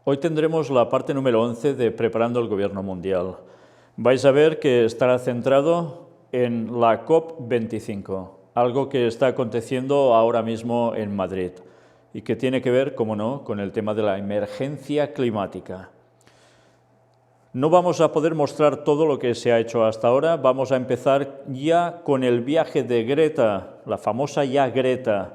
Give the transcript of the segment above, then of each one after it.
Hoy tendremos la parte número 11 de Preparando el Gobierno Mundial. Vais a ver que estará centrado en la COP25, algo que está aconteciendo ahora mismo en Madrid y que tiene que ver, como no, con el tema de la emergencia climática. No vamos a poder mostrar todo lo que se ha hecho hasta ahora, vamos a empezar ya con el viaje de Greta, la famosa ya Greta,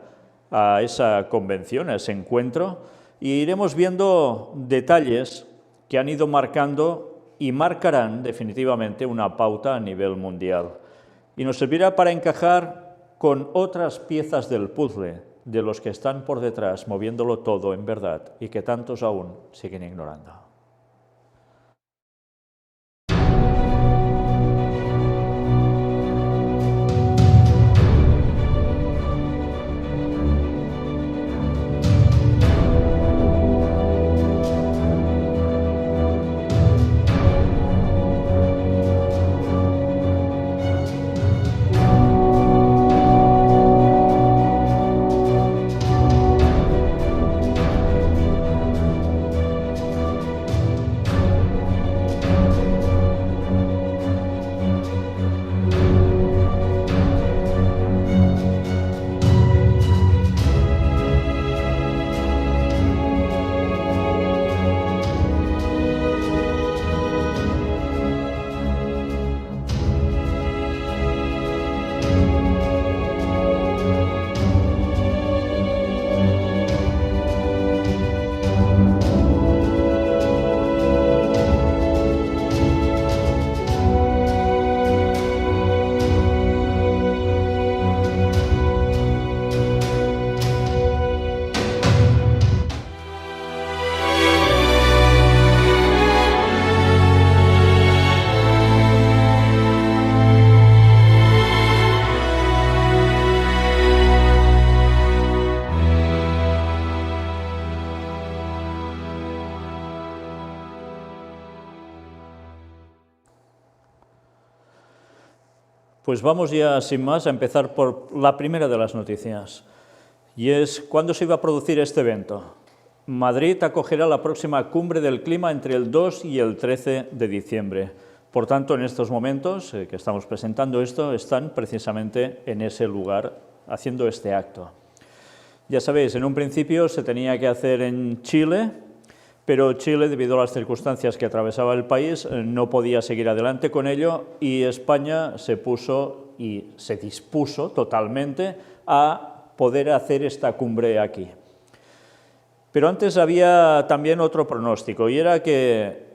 a esa convención, a ese encuentro, y iremos viendo detalles que han ido marcando y marcarán definitivamente una pauta a nivel mundial. Y nos servirá para encajar con otras piezas del puzzle de los que están por detrás, moviéndolo todo en verdad y que tantos aún siguen ignorando. Pues vamos ya, sin más, a empezar por la primera de las noticias, y es ¿cuándo se iba a producir este evento? Madrid acogerá la próxima cumbre del clima entre el 2 y el 13 de diciembre. Por tanto, en estos momentos que estamos presentando esto, están precisamente en ese lugar haciendo este acto. Ya sabéis, en un principio se tenía que hacer en Chile, pero Chile, debido a las circunstancias que atravesaba el país, no podía seguir adelante con ello y España se puso y se dispuso totalmente a poder hacer esta cumbre aquí. Pero antes había también otro pronóstico y era que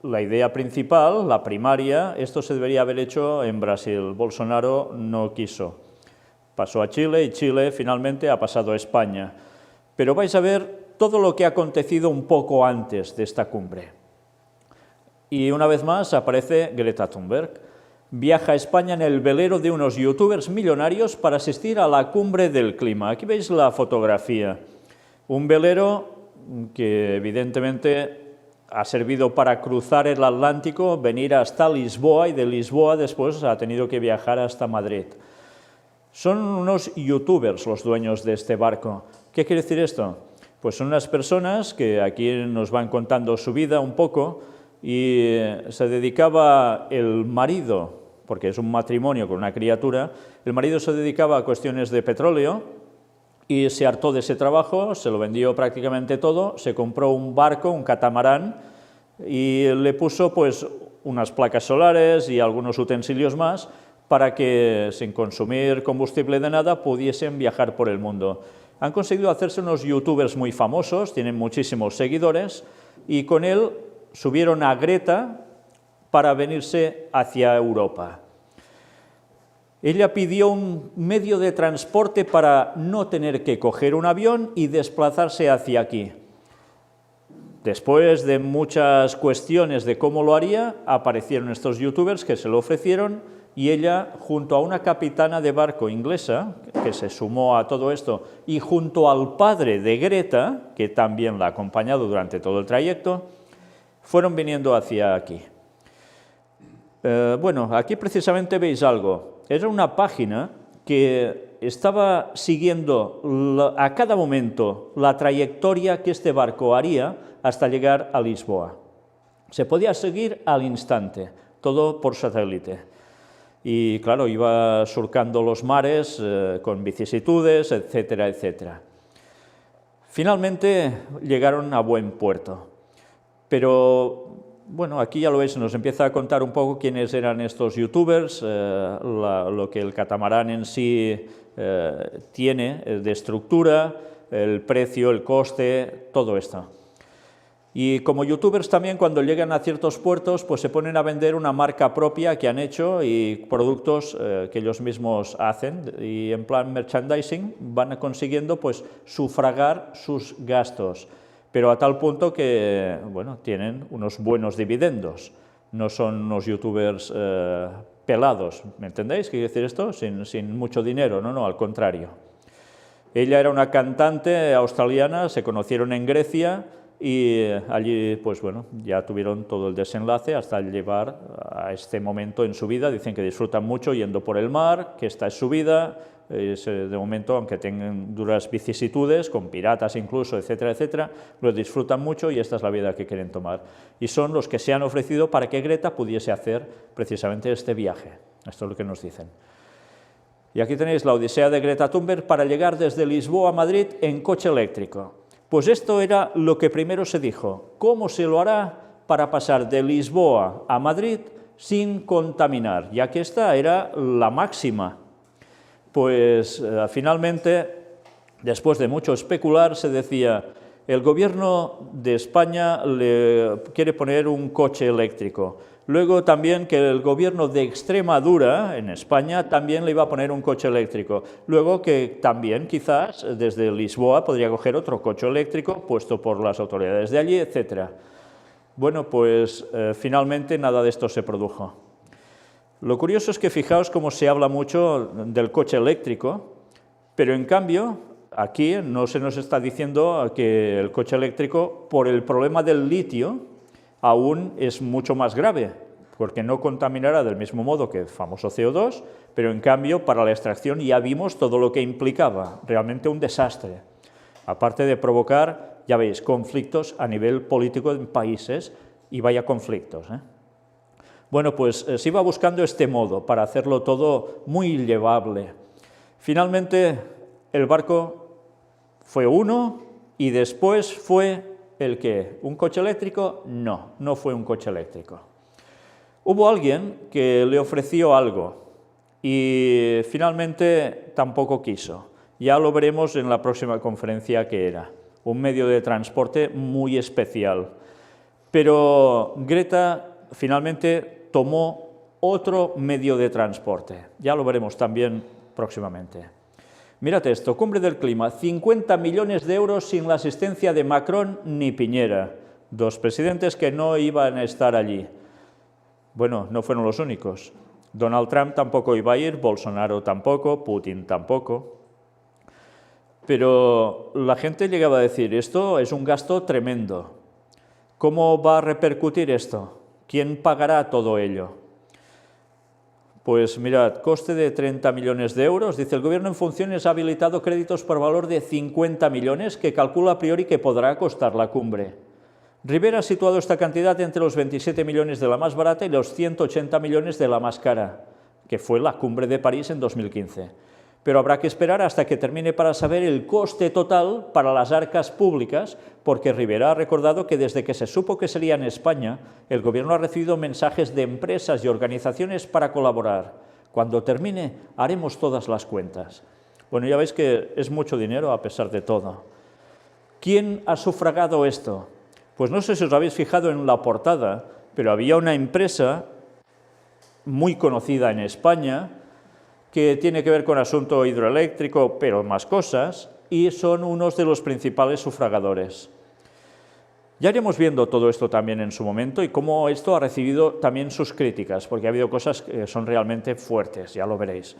la idea principal, la primaria, esto se debería haber hecho en Brasil. Bolsonaro no quiso. Pasó a Chile y Chile finalmente ha pasado a España. Pero vais a ver todo lo que ha acontecido un poco antes de esta cumbre. Y una vez más aparece Greta Thunberg. Viaja a España en el velero de unos youtubers millonarios para asistir a la cumbre del clima. Aquí veis la fotografía. Un velero que evidentemente ha servido para cruzar el Atlántico, venir hasta Lisboa y de Lisboa después ha tenido que viajar hasta Madrid. Son unos youtubers los dueños de este barco. ¿Qué quiere decir esto? Pues son unas personas que aquí nos van contando su vida un poco y se dedicaba el marido, porque es un matrimonio con una criatura, el marido se dedicaba a cuestiones de petróleo y se hartó de ese trabajo, se lo vendió prácticamente todo, se compró un barco, un catamarán y le puso pues unas placas solares y algunos utensilios más para que sin consumir combustible de nada pudiesen viajar por el mundo. Han conseguido hacerse unos youtubers muy famosos, tienen muchísimos seguidores, y con él subieron a Greta para venirse hacia Europa. Ella pidió un medio de transporte para no tener que coger un avión y desplazarse hacia aquí. Después de muchas cuestiones de cómo lo haría, aparecieron estos youtubers que se lo ofrecieron y ella, junto a una capitana de barco inglesa, que se sumó a todo esto, y junto al padre de Greta, que también la ha acompañado durante todo el trayecto, fueron viniendo hacia aquí. Bueno, aquí precisamente veis algo. Era una página que estaba siguiendo a cada momento la trayectoria que este barco haría hasta llegar a Lisboa. Se podía seguir al instante, todo por satélite. Y claro, iba surcando los mares con vicisitudes, etcétera, etcétera. Finalmente llegaron a buen puerto, pero bueno, aquí ya lo veis, nos empieza a contar un poco quiénes eran estos youtubers, lo que el catamarán en sí tiene de estructura, el precio, el coste, todo esto. Y como youtubers también, cuando llegan a ciertos puertos, pues se ponen a vender una marca propia que han hecho y productos que ellos mismos hacen, y en plan merchandising van consiguiendo pues sufragar sus gastos, pero a tal punto que, bueno, tienen unos buenos dividendos, no son unos youtubers pelados, ¿me entendéis qué quiere decir esto? Sin mucho dinero, no, al contrario. Ella era una cantante australiana, se conocieron en Grecia, y allí, pues bueno, ya tuvieron todo el desenlace hasta llevar a este momento en su vida. Dicen que disfrutan mucho yendo por el mar, que esta es su vida, de momento, aunque tengan duras vicisitudes, con piratas incluso, etcétera, etcétera, lo disfrutan mucho y esta es la vida que quieren tomar. Y son los que se han ofrecido para que Greta pudiese hacer precisamente este viaje. Esto es lo que nos dicen. Y aquí tenéis la odisea de Greta Thunberg para llegar desde Lisboa a Madrid en coche eléctrico. Pues esto era lo que primero se dijo. ¿Cómo se lo hará para pasar de Lisboa a Madrid sin contaminar? Ya que esta era la máxima. Pues finalmente, después de mucho especular, se decía, el gobierno de España le quiere poner un coche eléctrico. Luego también que el gobierno de Extremadura, en España, también le iba a poner un coche eléctrico. Luego que también quizás desde Lisboa podría coger otro coche eléctrico puesto por las autoridades de allí, etc. Bueno, pues finalmente nada de esto se produjo. Lo curioso es que fijaos cómo se habla mucho del coche eléctrico, pero en cambio aquí no se nos está diciendo que el coche eléctrico, por el problema del litio, aún es mucho más grave, porque no contaminará del mismo modo que el famoso CO2, pero en cambio para la extracción ya vimos todo lo que implicaba, realmente un desastre. Aparte de provocar, ya veis, conflictos a nivel político en países, y vaya conflictos, ¿eh? Bueno, pues se iba buscando este modo para hacerlo todo muy llevable. Finalmente el barco fue uno y después fue ¿el qué? ¿Un coche eléctrico? No, no fue un coche eléctrico. Hubo alguien que le ofreció algo y finalmente tampoco quiso. Ya lo veremos en la próxima conferencia que era. Un medio de transporte muy especial. Pero Greta finalmente tomó otro medio de transporte. Ya lo veremos también próximamente. Mírate esto, Cumbre del Clima, 50 millones de euros sin la asistencia de Macron ni Piñera, dos presidentes que no iban a estar allí. Bueno, no fueron los únicos. Donald Trump tampoco iba a ir, Bolsonaro tampoco, Putin tampoco. Pero la gente llegaba a decir, esto es un gasto tremendo. ¿Cómo va a repercutir esto? ¿Quién pagará todo ello? Pues mirad, coste de 30 millones de euros. Dice, el gobierno en funciones ha habilitado créditos por valor de 50 millones que calcula a priori que podrá costar la cumbre. Rivera ha situado esta cantidad entre los 27 millones de la más barata y los 180 millones de la más cara, que fue la cumbre de París en 2015. Pero habrá que esperar hasta que termine para saber el coste total para las arcas públicas, porque Rivera ha recordado que desde que se supo que sería en España, el gobierno ha recibido mensajes de empresas y organizaciones para colaborar. Cuando termine, haremos todas las cuentas. Bueno, ya veis que es mucho dinero a pesar de todo. ¿Quién ha sufragado esto? Pues no sé si os habéis fijado en la portada, pero había una empresa muy conocida en España que tiene que ver con asunto hidroeléctrico, pero más cosas, y son unos de los principales sufragadores. Ya iremos viendo todo esto también en su momento y cómo esto ha recibido también sus críticas, porque ha habido cosas que son realmente fuertes, ya lo veréis.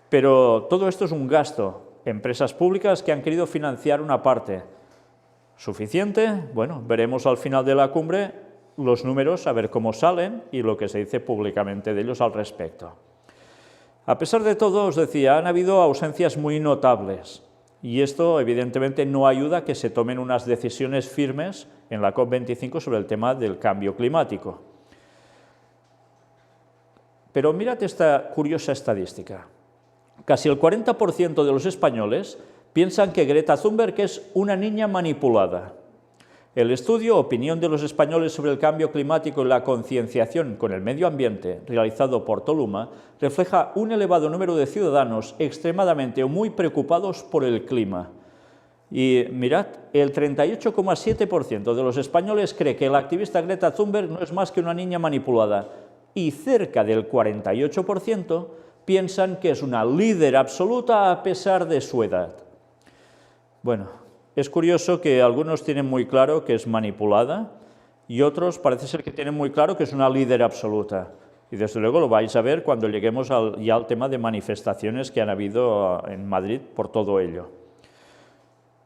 Pero todo esto es un gasto. Empresas públicas que han querido financiar una parte. ¿Suficiente? Bueno, veremos al final de la cumbre los números, a ver cómo salen y lo que se dice públicamente de ellos al respecto. A pesar de todo, os decía, han habido ausencias muy notables y esto evidentemente no ayuda a que se tomen unas decisiones firmes en la COP25 sobre el tema del cambio climático. Pero mirad esta curiosa estadística. Casi el 40% de los españoles piensan que Greta Thunberg es una niña manipulada. El estudio Opinión de los españoles sobre el cambio climático y la concienciación con el medio ambiente, realizado por Toluma, refleja un elevado número de ciudadanos extremadamente o muy preocupados por el clima. Y mirad, el 38,7% de los españoles cree que la activista Greta Thunberg no es más que una niña manipulada y cerca del 48% piensan que es una líder absoluta a pesar de su edad. Bueno, es curioso que algunos tienen muy claro que es manipulada y otros parece ser que tienen muy claro que es una líder absoluta. Y desde luego lo vais a ver cuando lleguemos ya al tema de manifestaciones que han habido en Madrid por todo ello.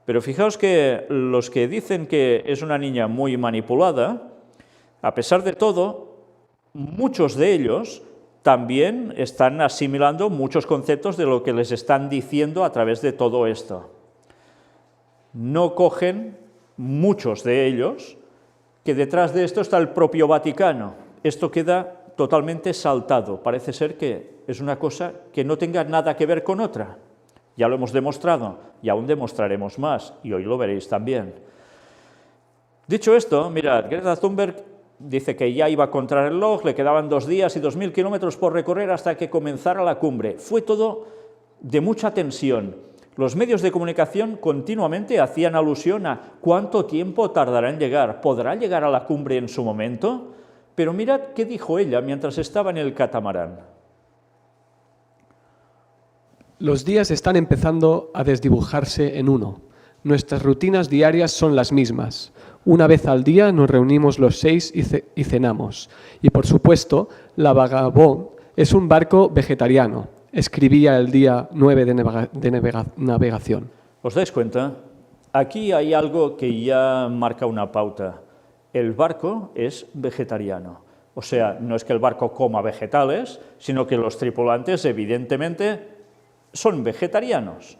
Pero fijaos que los que dicen que es una niña muy manipulada, a pesar de todo, muchos de ellos también están asimilando muchos conceptos de lo que les están diciendo a través de todo esto. No cogen, muchos de ellos, que detrás de esto está el propio Vaticano. Esto queda totalmente saltado. Parece ser que es una cosa que no tenga nada que ver con otra. Ya lo hemos demostrado y aún demostraremos más, y hoy lo veréis también. Dicho esto, mirad, Greta Thunberg dice que ya iba contra el reloj, le quedaban 2 días y 2.000 kilómetros por recorrer hasta que comenzara la cumbre. Fue todo de mucha tensión. Los medios de comunicación continuamente hacían alusión a cuánto tiempo tardará en llegar, ¿podrá llegar a la cumbre en su momento? Pero mirad qué dijo ella mientras estaba en el catamarán. Los días están empezando a desdibujarse en uno. Nuestras rutinas diarias son las mismas. Una vez al día nos reunimos los 6 y cenamos. Y por supuesto, la Vagabond es un barco vegetariano. Escribía el día 9 de navegación. ¿Os dais cuenta? Aquí hay algo que ya marca una pauta. El barco es vegetariano. O sea, no es que el barco coma vegetales, sino que los tripulantes, evidentemente, son vegetarianos.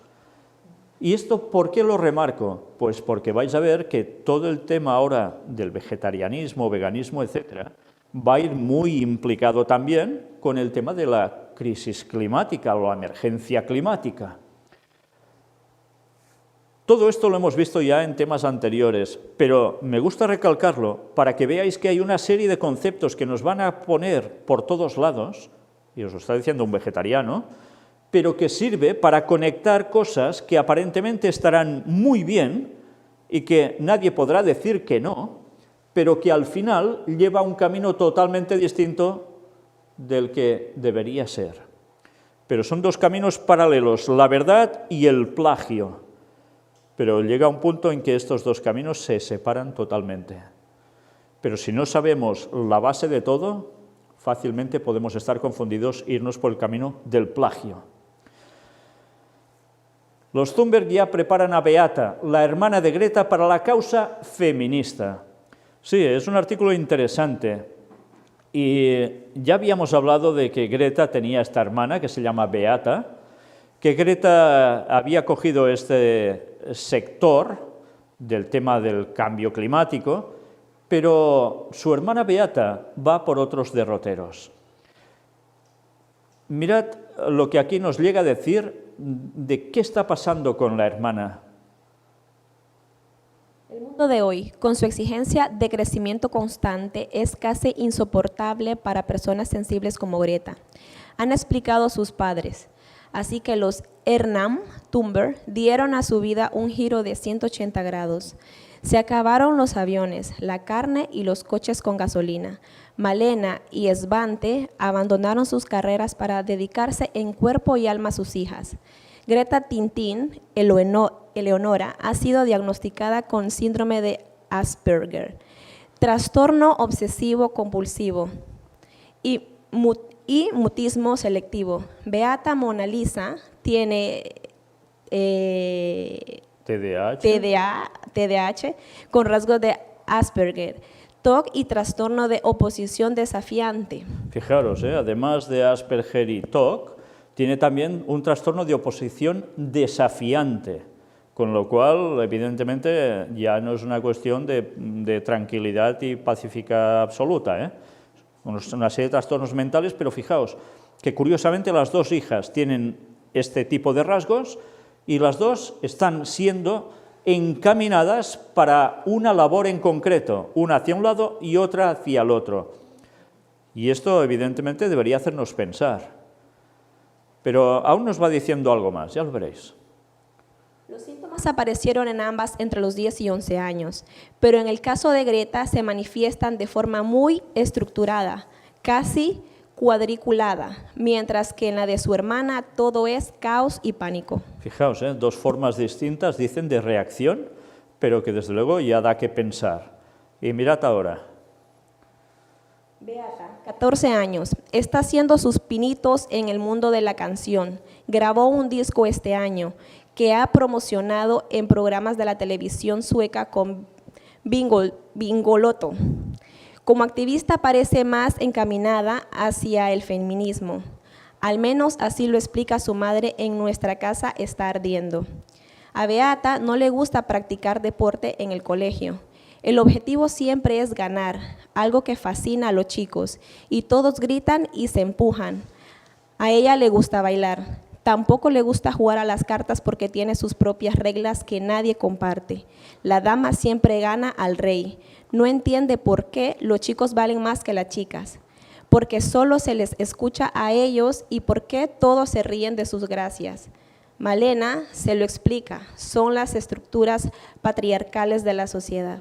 ¿Y esto por qué lo remarco? Pues porque vais a ver que todo el tema ahora del vegetarianismo, veganismo, etcétera, va a ir muy implicado también con el tema de la crisis climática o la emergencia climática. Todo esto lo hemos visto ya en temas anteriores, pero me gusta recalcarlo para que veáis que hay una serie de conceptos que nos van a poner por todos lados, y os lo está diciendo un vegetariano, pero que sirve para conectar cosas que aparentemente estarán muy bien y que nadie podrá decir que no, pero que al final lleva un camino totalmente distinto del que debería ser. Pero son 2 caminos paralelos, la verdad y el plagio. Pero llega un punto en que estos 2 caminos se separan totalmente. Pero si no sabemos la base de todo, fácilmente podemos estar confundidos e irnos por el camino del plagio. Los Thunberg ya preparan a Beata, la hermana de Greta, para la causa feminista. Sí, es un artículo interesante. Y ya habíamos hablado de que Greta tenía esta hermana, que se llama Beata, que Greta había cogido este sector del tema del cambio climático, pero su hermana Beata va por otros derroteros. Mirad lo que aquí nos llega a decir de qué está pasando con la hermana. El mundo de hoy, con su exigencia de crecimiento constante, es casi insoportable para personas sensibles como Greta, han explicado sus padres. Así que los Hernán Thunberg dieron a su vida un giro de 180 grados. Se acabaron los aviones, la carne y los coches con gasolina. Malena y Svante abandonaron sus carreras para dedicarse en cuerpo y alma a sus hijas. Greta Tintín Eleonora ha sido diagnosticada con síndrome de Asperger, trastorno obsesivo compulsivo y mutismo selectivo. Beata Mona Lisa tiene TDAH con rasgos de Asperger, TOC y trastorno de oposición desafiante. Fijaros, además de Asperger y TOC, Tiene también un trastorno de oposición desafiante, con lo cual, evidentemente, ya no es una cuestión de tranquilidad y pacífica absoluta, ¿eh? Una serie de trastornos mentales, pero fijaos que curiosamente las dos hijas tienen este tipo de rasgos y las dos están siendo encaminadas para una labor en concreto, una hacia un lado y otra hacia el otro. Y esto, evidentemente, debería hacernos pensar. Pero aún nos va diciendo algo más, ya lo veréis. Los síntomas aparecieron en ambas entre los 10 y 11 años, pero en el caso de Greta se manifiestan de forma muy estructurada, casi cuadriculada, mientras que en la de su hermana todo es caos y pánico. Fijaos, dos formas distintas, dicen, de reacción, pero que desde luego ya da que pensar. Y mirad ahora. Beata, 14 años, está haciendo sus pinitos en el mundo de la canción. Grabó un disco este año que ha promocionado en programas de la televisión sueca con Bingolotto. Como activista parece más encaminada hacia el feminismo. Al menos así lo explica su madre en Nuestra casa está ardiendo. A Beata no le gusta practicar deporte en el colegio. El objetivo siempre es ganar, algo que fascina a los chicos, y todos gritan y se empujan. A ella le gusta bailar. Tampoco le gusta jugar a las cartas porque tiene sus propias reglas que nadie comparte. La dama siempre gana al rey. No entiende por qué los chicos valen más que las chicas, porque solo se les escucha a ellos y por qué todos se ríen de sus gracias. Malena se lo explica, son las estructuras patriarcales de la sociedad.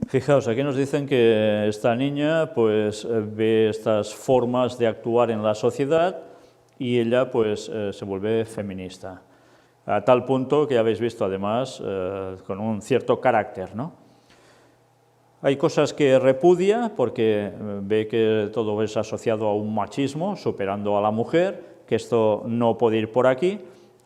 Fijaos, aquí nos dicen que esta niña pues ve estas formas de actuar en la sociedad y ella pues se vuelve feminista, a tal punto que ya habéis visto además con un cierto carácter, ¿no? Hay cosas que repudia porque ve que todo es asociado a un machismo, superando a la mujer, que esto no puede ir por aquí,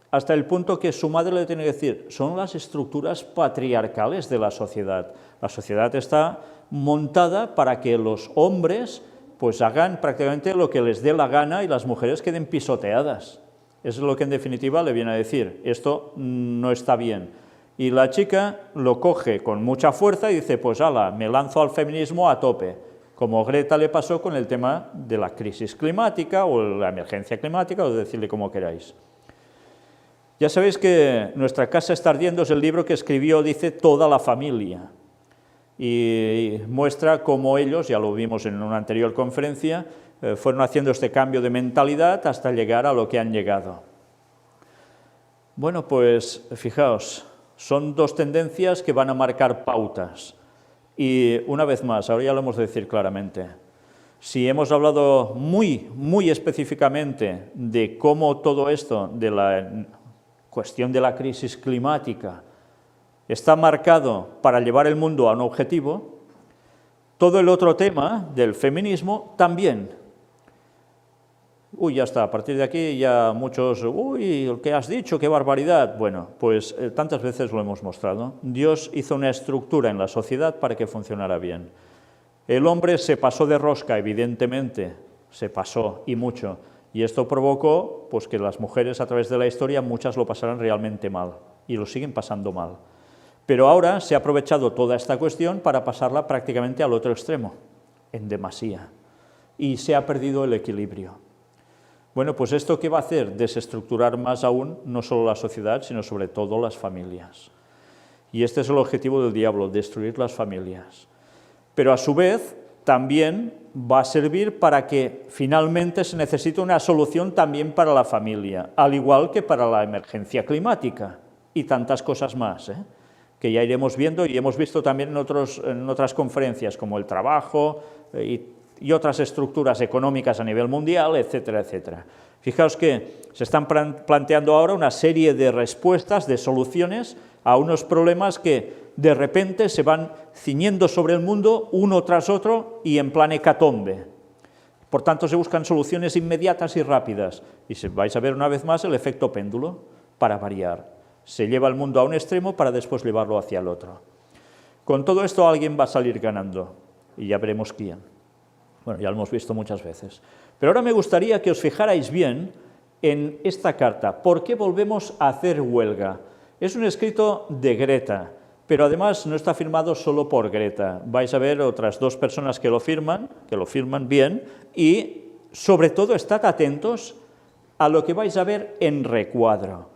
hasta el punto que su madre le tiene que decir, son las estructuras patriarcales de la sociedad. La sociedad está montada para que los hombres pues hagan prácticamente lo que les dé la gana y las mujeres queden pisoteadas. Eso es lo que en definitiva le viene a decir, esto no está bien. Y la chica lo coge con mucha fuerza y dice, pues ala, me lanzo al feminismo a tope, como Greta le pasó con el tema de la crisis climática o la emergencia climática, o decirle como queráis. Ya sabéis que Nuestra casa está ardiendo es el libro que escribió, dice, toda la familia. Y muestra cómo ellos, ya lo vimos en una anterior conferencia, fueron haciendo este cambio de mentalidad hasta llegar a lo que han llegado. Bueno, pues fijaos, son dos tendencias que van a marcar pautas. Y una vez más, ahora ya lo hemos de decir claramente, si hemos hablado muy específicamente de cómo todo esto, de la cuestión de la crisis climática, está marcado para llevar el mundo a un objetivo, todo el otro tema del feminismo también. Uy, ya está, a partir de aquí ya muchos, uy, ¿qué has dicho? ¡Qué barbaridad! Bueno, pues tantas veces lo hemos mostrado. Dios hizo una estructura en la sociedad para que funcionara bien. El hombre se pasó de rosca, evidentemente, se pasó y mucho, y esto provocó pues, que las mujeres a través de la historia muchas lo pasaran realmente mal, y lo siguen pasando mal. Pero ahora se ha aprovechado toda esta cuestión para pasarla prácticamente al otro extremo, en demasía, y se ha perdido el equilibrio. Bueno, pues ¿esto qué va a hacer? Desestructurar más aún no solo la sociedad, sino sobre todo las familias. Y este es el objetivo del diablo, destruir las familias. Pero a su vez también va a servir para que finalmente se necesite una solución también para la familia, al igual que para la emergencia climática y tantas cosas más, que ya iremos viendo y hemos visto también en otras conferencias, como el trabajo y otras estructuras económicas a nivel mundial, etcétera, etcétera. Fijaos que se están planteando ahora una serie de respuestas, de soluciones a unos problemas que de repente se van ciñendo sobre el mundo uno tras otro y en plan hecatombe. Por tanto, se buscan soluciones inmediatas y rápidas. Y vais a ver una vez más el efecto péndulo para variar. Se lleva el mundo a un extremo para después llevarlo hacia el otro. Con todo esto alguien va a salir ganando y ya veremos quién. Bueno, ya lo hemos visto muchas veces. Pero ahora me gustaría que os fijarais bien en esta carta. ¿Por qué volvemos a hacer huelga? Es un escrito de Greta, pero además no está firmado solo por Greta. Vais a ver otras dos personas que lo firman bien, y sobre todo estad atentos a lo que vais a ver en recuadro.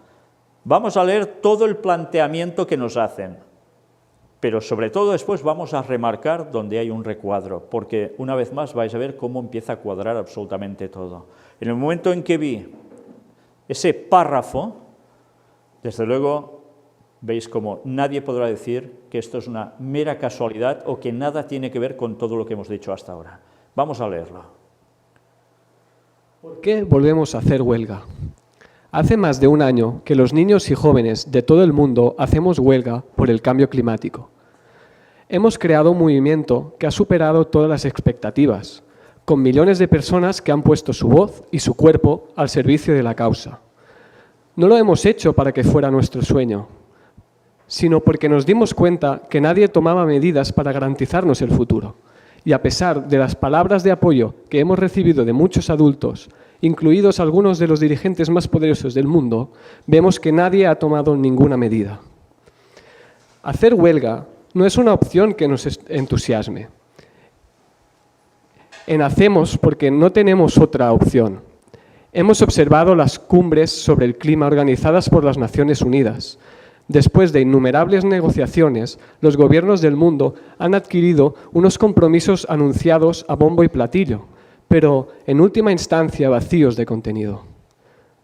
Vamos a leer todo el planteamiento que nos hacen, pero sobre todo después vamos a remarcar donde hay un recuadro, porque una vez más vais a ver cómo empieza a cuadrar absolutamente todo. En el momento en que vi ese párrafo, desde luego veis como nadie podrá decir que esto es una mera casualidad o que nada tiene que ver con todo lo que hemos dicho hasta ahora. Vamos a leerlo. ¿Por qué volvemos a hacer huelga? Hace más de un año que los niños y jóvenes de todo el mundo hacemos huelga por el cambio climático. Hemos creado un movimiento que ha superado todas las expectativas, con millones de personas que han puesto su voz y su cuerpo al servicio de la causa. No lo hemos hecho para que fuera nuestro sueño, sino porque nos dimos cuenta que nadie tomaba medidas para garantizarnos el futuro. Y a pesar de las palabras de apoyo que hemos recibido de muchos adultos, incluidos algunos de los dirigentes más poderosos del mundo, vemos que nadie ha tomado ninguna medida. Hacer huelga no es una opción que nos entusiasme. Hacemos porque no tenemos otra opción. Hemos observado las cumbres sobre el clima organizadas por las Naciones Unidas. Después de innumerables negociaciones, los gobiernos del mundo han adquirido unos compromisos anunciados a bombo y platillo, pero en última instancia vacíos de contenido.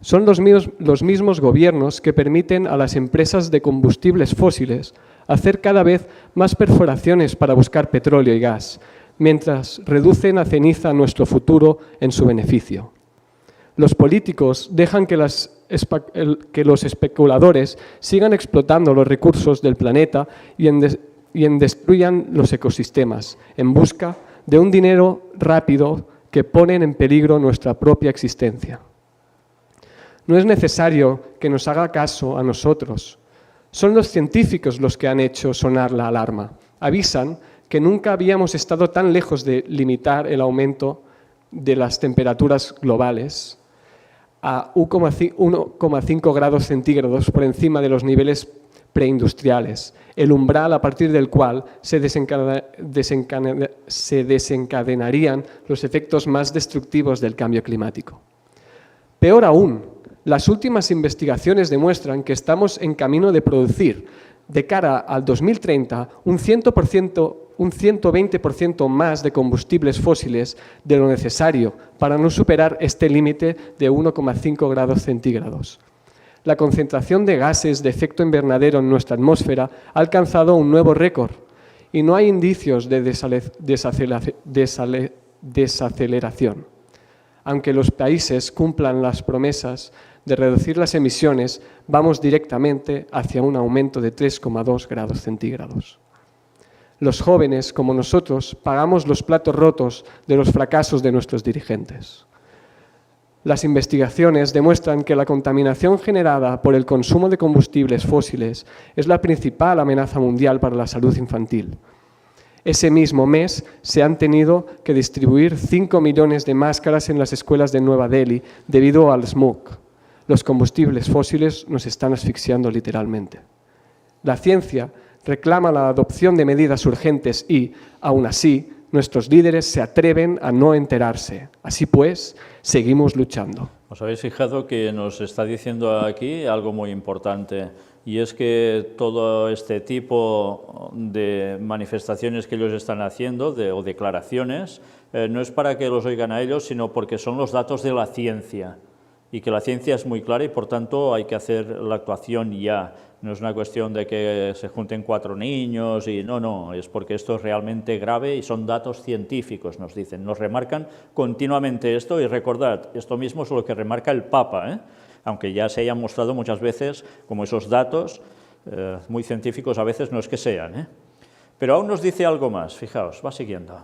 Son los mismos gobiernos que permiten a las empresas de combustibles fósiles hacer cada vez más perforaciones para buscar petróleo y gas, mientras reducen a ceniza nuestro futuro en su beneficio. Los políticos dejan que los especuladores sigan explotando los recursos del planeta y destruyan los ecosistemas en busca de un dinero rápido que ponen en peligro nuestra propia existencia. No es necesario que nos haga caso a nosotros. Son los científicos los que han hecho sonar la alarma. Avisan que nunca habíamos estado tan lejos de limitar el aumento de las temperaturas globales a 1,5 grados centígrados por encima de los niveles preindustriales, el umbral a partir del cual se desencadenarían los efectos más destructivos del cambio climático. Peor aún, las últimas investigaciones demuestran que estamos en camino de producir, de cara al 2030, un 120% más de combustibles fósiles de lo necesario para no superar este límite de 1,5 grados centígrados. La concentración de gases de efecto invernadero en nuestra atmósfera ha alcanzado un nuevo récord y no hay indicios de desaceleración. Aunque los países cumplan las promesas de reducir las emisiones, vamos directamente hacia un aumento de 3,2 grados centígrados. Los jóvenes, como nosotros, pagamos los platos rotos de los fracasos de nuestros dirigentes. Las investigaciones demuestran que la contaminación generada por el consumo de combustibles fósiles es la principal amenaza mundial para la salud infantil. Ese mismo mes se han tenido que distribuir 5 millones de máscaras en las escuelas de Nueva Delhi debido al smog. Los combustibles fósiles nos están asfixiando literalmente. La ciencia reclama la adopción de medidas urgentes y, aún así, nuestros líderes se atreven a no enterarse. Así pues, seguimos luchando. Os habéis fijado que nos está diciendo aquí algo muy importante, y es que todo este tipo de manifestaciones que ellos están haciendo o declaraciones no es para que los oigan a ellos, sino porque son los datos de la ciencia, y que la ciencia es muy clara y por tanto hay que hacer la actuación ya. No es una cuestión de que se junten 4 niños y no, es porque esto es realmente grave y son datos científicos, nos dicen, nos remarcan continuamente esto, y recordad, esto mismo es lo que remarca el Papa, aunque ya se hayan mostrado muchas veces como esos datos muy científicos a veces no es que sean, pero aún nos dice algo más, fijaos, va siguiendo.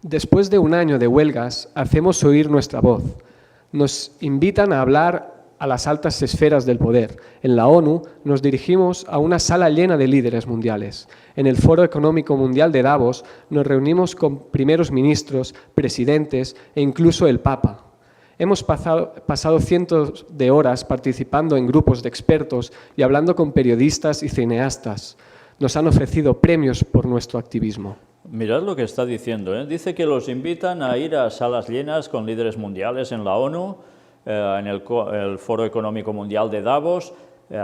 Después de un año de huelgas, hacemos oír nuestra voz. Nos invitan a hablar a las altas esferas del poder. En la ONU nos dirigimos a una sala llena de líderes mundiales. En el Foro Económico Mundial de Davos nos reunimos con primeros ministros, presidentes e incluso el Papa. Hemos pasado cientos de horas participando en grupos de expertos y hablando con periodistas y cineastas. Nos han ofrecido premios por nuestro activismo. Mirad lo que está diciendo, ¿eh? Dice que los invitan a ir a salas llenas con líderes mundiales en la ONU, en el Foro Económico Mundial de Davos,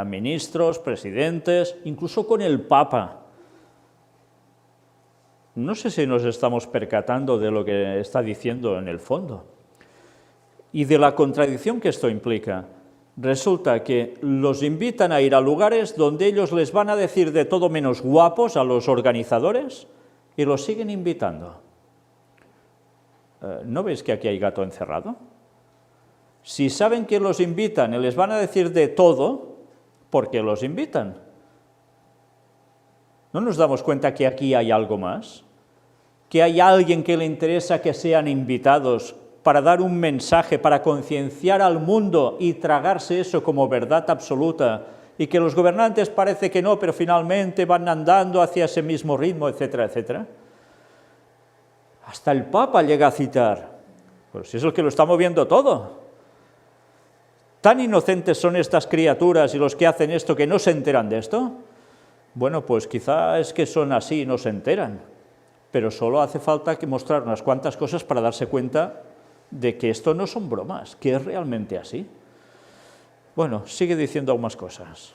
ministros, presidentes, incluso con el Papa. No sé si nos estamos percatando de lo que está diciendo en el fondo y de la contradicción que esto implica. Resulta que los invitan a ir a lugares donde ellos les van a decir de todo menos guapos a los organizadores y los siguen invitando. ¿No veis que aquí hay gato encerrado? Si saben que los invitan y les van a decir de todo, ¿por qué los invitan? ¿No nos damos cuenta que aquí hay algo más? ¿Que hay alguien que le interesa que sean invitados para dar un mensaje, para concienciar al mundo y tragarse eso como verdad absoluta, y que los gobernantes parece que no, pero finalmente van andando hacia ese mismo ritmo, etcétera, etcétera? Hasta el Papa llega a citar, pues si es el que lo está moviendo todo. ¿Tan inocentes son estas criaturas y los que hacen esto que no se enteran de esto? Bueno, pues quizá es que son así y no se enteran, pero solo hace falta que mostrar unas cuantas cosas para darse cuenta de que esto no son bromas, que es realmente así. Bueno, sigue diciendo aún más cosas.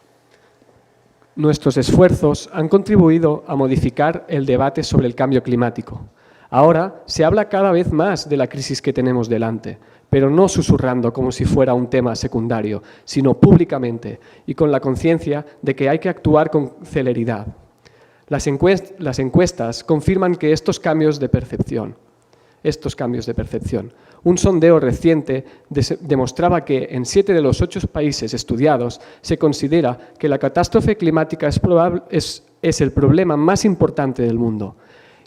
Nuestros esfuerzos han contribuido a modificar el debate sobre el cambio climático. Ahora se habla cada vez más de la crisis que tenemos delante, pero no susurrando como si fuera un tema secundario, sino públicamente y con la conciencia de que hay que actuar con celeridad. Las encuestas confirman que estos cambios de percepción. Un sondeo reciente demostraba que en 7 de los 8 países estudiados se considera que la catástrofe climática es el problema más importante del mundo.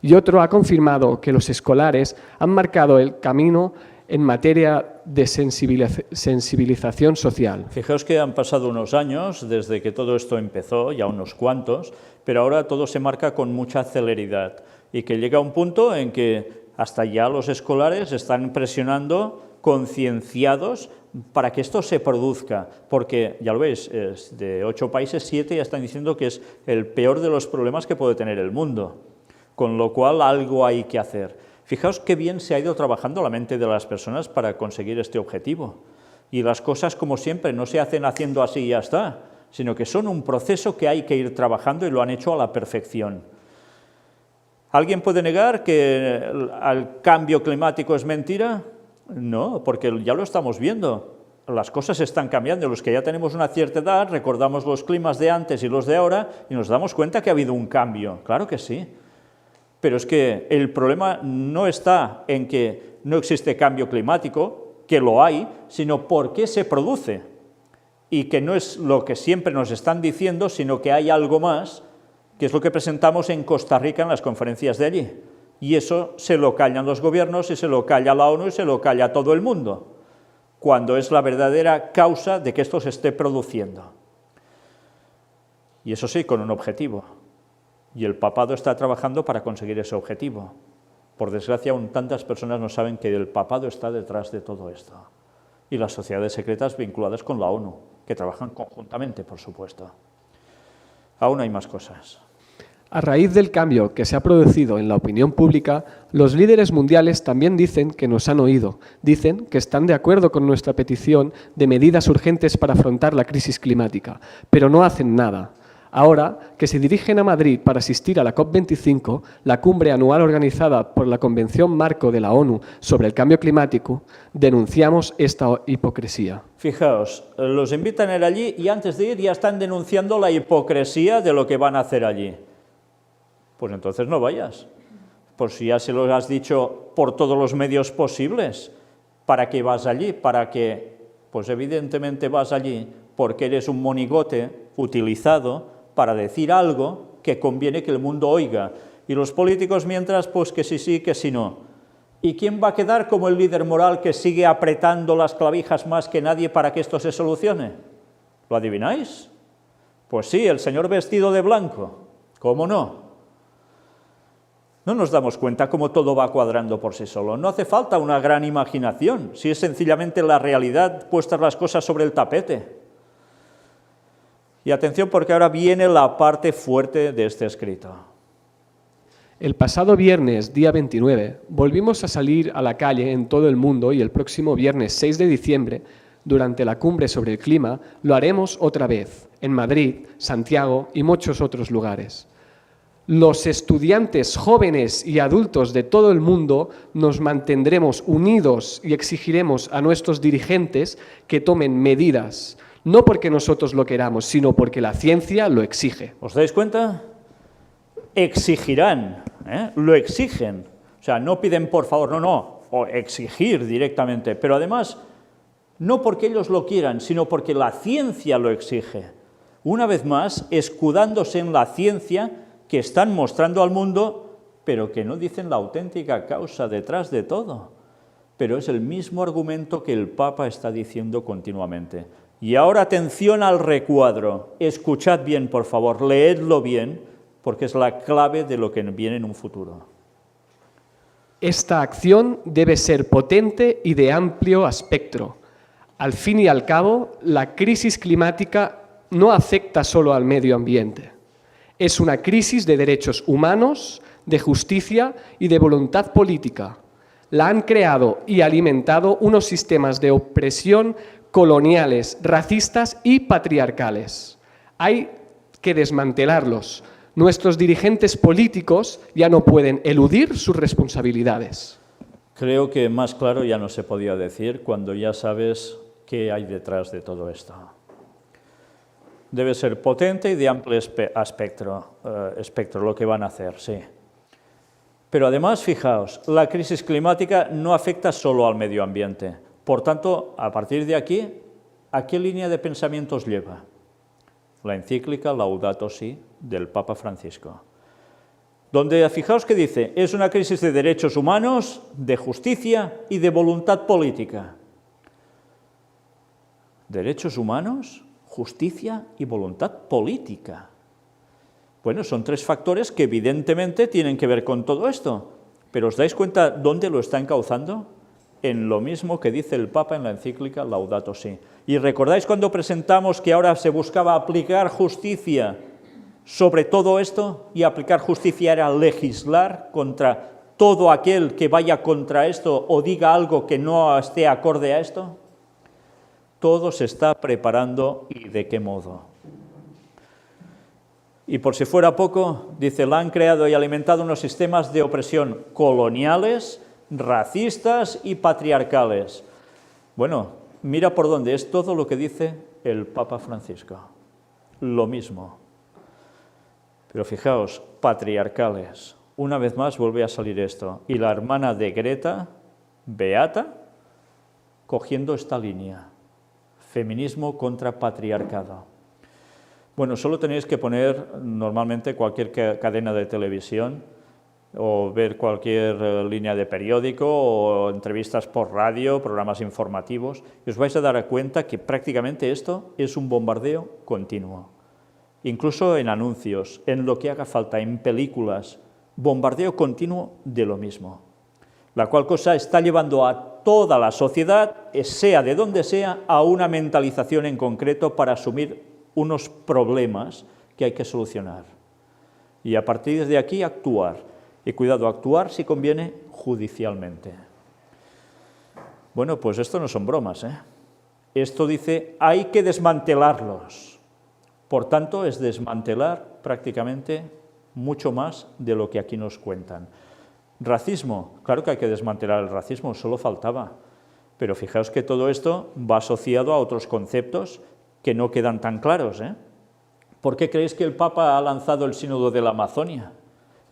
Y otro ha confirmado que los escolares han marcado el camino en materia de sensibilización social. Fijaos que han pasado unos años desde que todo esto empezó, ya unos cuantos, pero ahora todo se marca con mucha celeridad y que llega un punto en que hasta ya los escolares están presionando, concienciados, para que esto se produzca, porque, ya lo veis, de 8 países, 7 ya están diciendo que es el peor de los problemas que puede tener el mundo, con lo cual algo hay que hacer. Fijaos qué bien se ha ido trabajando la mente de las personas para conseguir este objetivo. Y las cosas, como siempre, no se hacen haciendo así y ya está, sino que son un proceso que hay que ir trabajando y lo han hecho a la perfección. ¿Alguien puede negar que el cambio climático es mentira? No, porque ya lo estamos viendo. Las cosas están cambiando. Los que ya tenemos una cierta edad, recordamos los climas de antes y los de ahora y nos damos cuenta que ha habido un cambio. Claro que sí. Pero es que el problema no está en que no existe cambio climático, que lo hay, sino por qué se produce. Y que no es lo que siempre nos están diciendo, sino que hay algo más, que es lo que presentamos en Costa Rica en las conferencias de allí. Y eso se lo callan los gobiernos y se lo calla la ONU y se lo calla todo el mundo, cuando es la verdadera causa de que esto se esté produciendo. Y eso sí, con un objetivo. Y el papado está trabajando para conseguir ese objetivo. Por desgracia, aún tantas personas no saben que el papado está detrás de todo esto. Y las sociedades secretas vinculadas con la ONU, que trabajan conjuntamente, por supuesto. Aún hay más cosas. A raíz del cambio que se ha producido en la opinión pública, los líderes mundiales también dicen que nos han oído. Dicen que están de acuerdo con nuestra petición de medidas urgentes para afrontar la crisis climática, pero no hacen nada. Ahora que se dirigen a Madrid para asistir a la COP25, la cumbre anual organizada por la Convención Marco de la ONU sobre el Cambio Climático, denunciamos esta hipocresía. Fijaos, los invitan a ir allí y antes de ir ya están denunciando la hipocresía de lo que van a hacer allí. Pues entonces no vayas. Por si ya se lo has dicho por todos los medios posibles. ¿Para qué vas allí? ¿Para qué? Pues evidentemente vas allí porque eres un monigote utilizado para decir algo que conviene que el mundo oiga. Y los políticos mientras, pues que sí, que sí no. ¿Y quién va a quedar como el líder moral que sigue apretando las clavijas más que nadie para que esto se solucione? ¿Lo adivináis? Pues sí, el señor vestido de blanco. ¿Cómo no? No nos damos cuenta cómo todo va cuadrando por sí solo. No hace falta una gran imaginación, si es sencillamente la realidad puestas las cosas sobre el tapete. Y atención, porque ahora viene la parte fuerte de este escrito. El pasado viernes, día 29, volvimos a salir a la calle en todo el mundo y el próximo viernes 6 de diciembre, durante la cumbre sobre el clima, lo haremos otra vez, en Madrid, Santiago y muchos otros lugares. Los estudiantes jóvenes y adultos de todo el mundo nos mantendremos unidos y exigiremos a nuestros dirigentes que tomen medidas, no porque nosotros lo queramos, sino porque la ciencia lo exige. ¿Os dais cuenta? Exigirán, lo exigen. O sea, no piden por favor, no, o exigir directamente, pero además no porque ellos lo quieran, sino porque la ciencia lo exige. Una vez más, escudándose en la ciencia que están mostrando al mundo, pero que no dicen la auténtica causa detrás de todo. Pero es el mismo argumento que el Papa está diciendo continuamente. Y ahora atención al recuadro. Escuchad bien, por favor, leedlo bien, porque es la clave de lo que viene en un futuro. Esta acción debe ser potente y de amplio espectro. Al fin y al cabo, la crisis climática no afecta solo al medio ambiente. Es una crisis de derechos humanos, de justicia y de voluntad política. La han creado y alimentado unos sistemas de opresión coloniales, racistas y patriarcales. Hay que desmantelarlos. Nuestros dirigentes políticos ya no pueden eludir sus responsabilidades. Creo que más claro ya no se podía decir cuando ya sabes qué hay detrás de todo esto. Debe ser potente y de amplio espectro lo que van a hacer, sí. Pero además, fijaos, la crisis climática no afecta solo al medio ambiente. Por tanto, a partir de aquí, ¿a qué línea de pensamientos lleva? La encíclica Laudato Si del Papa Francisco. Donde, fijaos que dice, es una crisis de derechos humanos, de justicia y de voluntad política. ¿Derechos humanos? Justicia y voluntad política. Bueno, son tres factores que evidentemente tienen que ver con todo esto, pero ¿os dais cuenta dónde lo está encauzando? En lo mismo que dice el Papa en la encíclica Laudato Si. ¿Y recordáis cuando presentamos que ahora se buscaba aplicar justicia sobre todo esto? Y aplicar justicia era legislar contra todo aquel que vaya contra esto o diga algo que no esté acorde a esto. Todo se está preparando, ¿y de qué modo? Y por si fuera poco, dice, la han creado y alimentado unos sistemas de opresión coloniales, racistas y patriarcales. Bueno, mira por dónde es todo lo que dice el Papa Francisco. Lo mismo. Pero fijaos, patriarcales. Una vez más vuelve a salir esto. Y la hermana de Greta, Beata, cogiendo esta línea. Feminismo contra patriarcado. Bueno, solo tenéis que poner normalmente cualquier cadena de televisión o ver cualquier línea de periódico o entrevistas por radio, programas informativos, y os vais a dar cuenta que prácticamente esto es un bombardeo continuo. Incluso en anuncios, en lo que haga falta, en películas, bombardeo continuo de lo mismo. La cual cosa está llevando a toda la sociedad, sea de donde sea, a una mentalización en concreto para asumir unos problemas que hay que solucionar. Y a partir de aquí actuar. Y cuidado, actuar si conviene judicialmente. Bueno, pues esto no son bromas, ¿eh? Esto dice, hay que desmantelarlos. Por tanto, es desmantelar prácticamente mucho más de lo que aquí nos cuentan. Racismo, claro que hay que desmantelar el racismo, solo faltaba. Pero fijaos que todo esto va asociado a otros conceptos que no quedan tan claros, ¿eh? ¿Por qué creéis que el Papa ha lanzado el Sínodo de la Amazonia?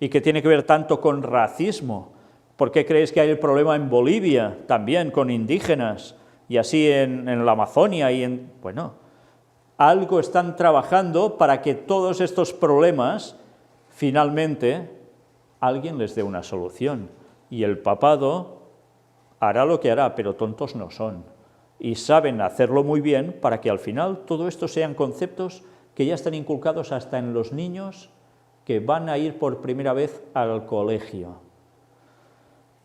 ¿Y que tiene que ver tanto con racismo? ¿Por qué creéis que hay el problema en Bolivia también con indígenas? Y así en la Amazonia y en... Bueno, algo están trabajando para que todos estos problemas finalmente alguien les dé una solución. Y el papado hará lo que hará, pero tontos no son. Y saben hacerlo muy bien para que al final todo esto sean conceptos que ya están inculcados hasta en los niños que van a ir por primera vez al colegio.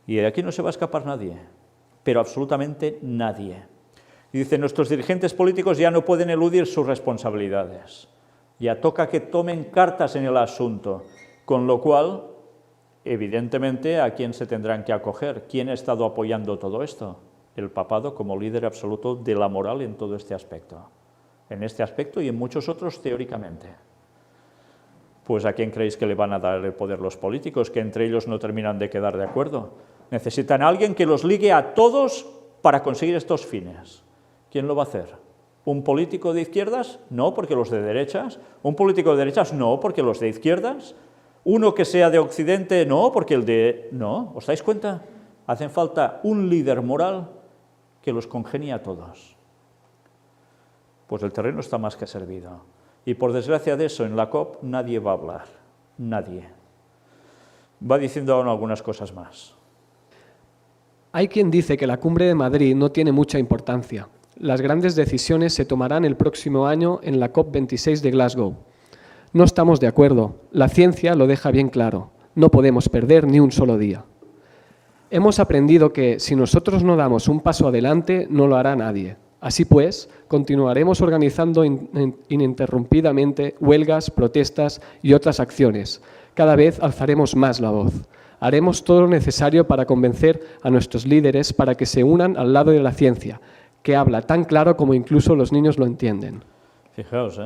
Y de aquí no se va a escapar nadie, pero absolutamente nadie. Y dice, nuestros dirigentes políticos ya no pueden eludir sus responsabilidades. Ya toca que tomen cartas en el asunto, con lo cual, evidentemente, ¿a quién se tendrán que acoger? ¿Quién ha estado apoyando todo esto? El papado como líder absoluto de la moral en todo este aspecto. En este aspecto y en muchos otros teóricamente. Pues ¿a quién creéis que le van a dar el poder los políticos, que entre ellos no terminan de quedar de acuerdo? Necesitan a alguien que los ligue a todos para conseguir estos fines. ¿Quién lo va a hacer? ¿Un político de izquierdas? No, porque los de derechas. ¿Un político de derechas? No, porque los de izquierdas. ¿Uno que sea de Occidente? No, porque el de... No, ¿os dais cuenta? Hacen falta un líder moral que los congenie a todos. Pues el terreno está más que servido. Y por desgracia de eso, en la COP nadie va a hablar, nadie. Va diciendo aún algunas cosas más. Hay quien dice que la Cumbre de Madrid no tiene mucha importancia. Las grandes decisiones se tomarán el próximo año en la COP26 de Glasgow. No estamos de acuerdo. La ciencia lo deja bien claro. No podemos perder ni un solo día. Hemos aprendido que si nosotros no damos un paso adelante, no lo hará nadie. Así pues, continuaremos organizando ininterrumpidamente huelgas, protestas y otras acciones. Cada vez alzaremos más la voz. Haremos todo lo necesario para convencer a nuestros líderes para que se unan al lado de la ciencia, que habla tan claro como incluso los niños lo entienden. Fijaos,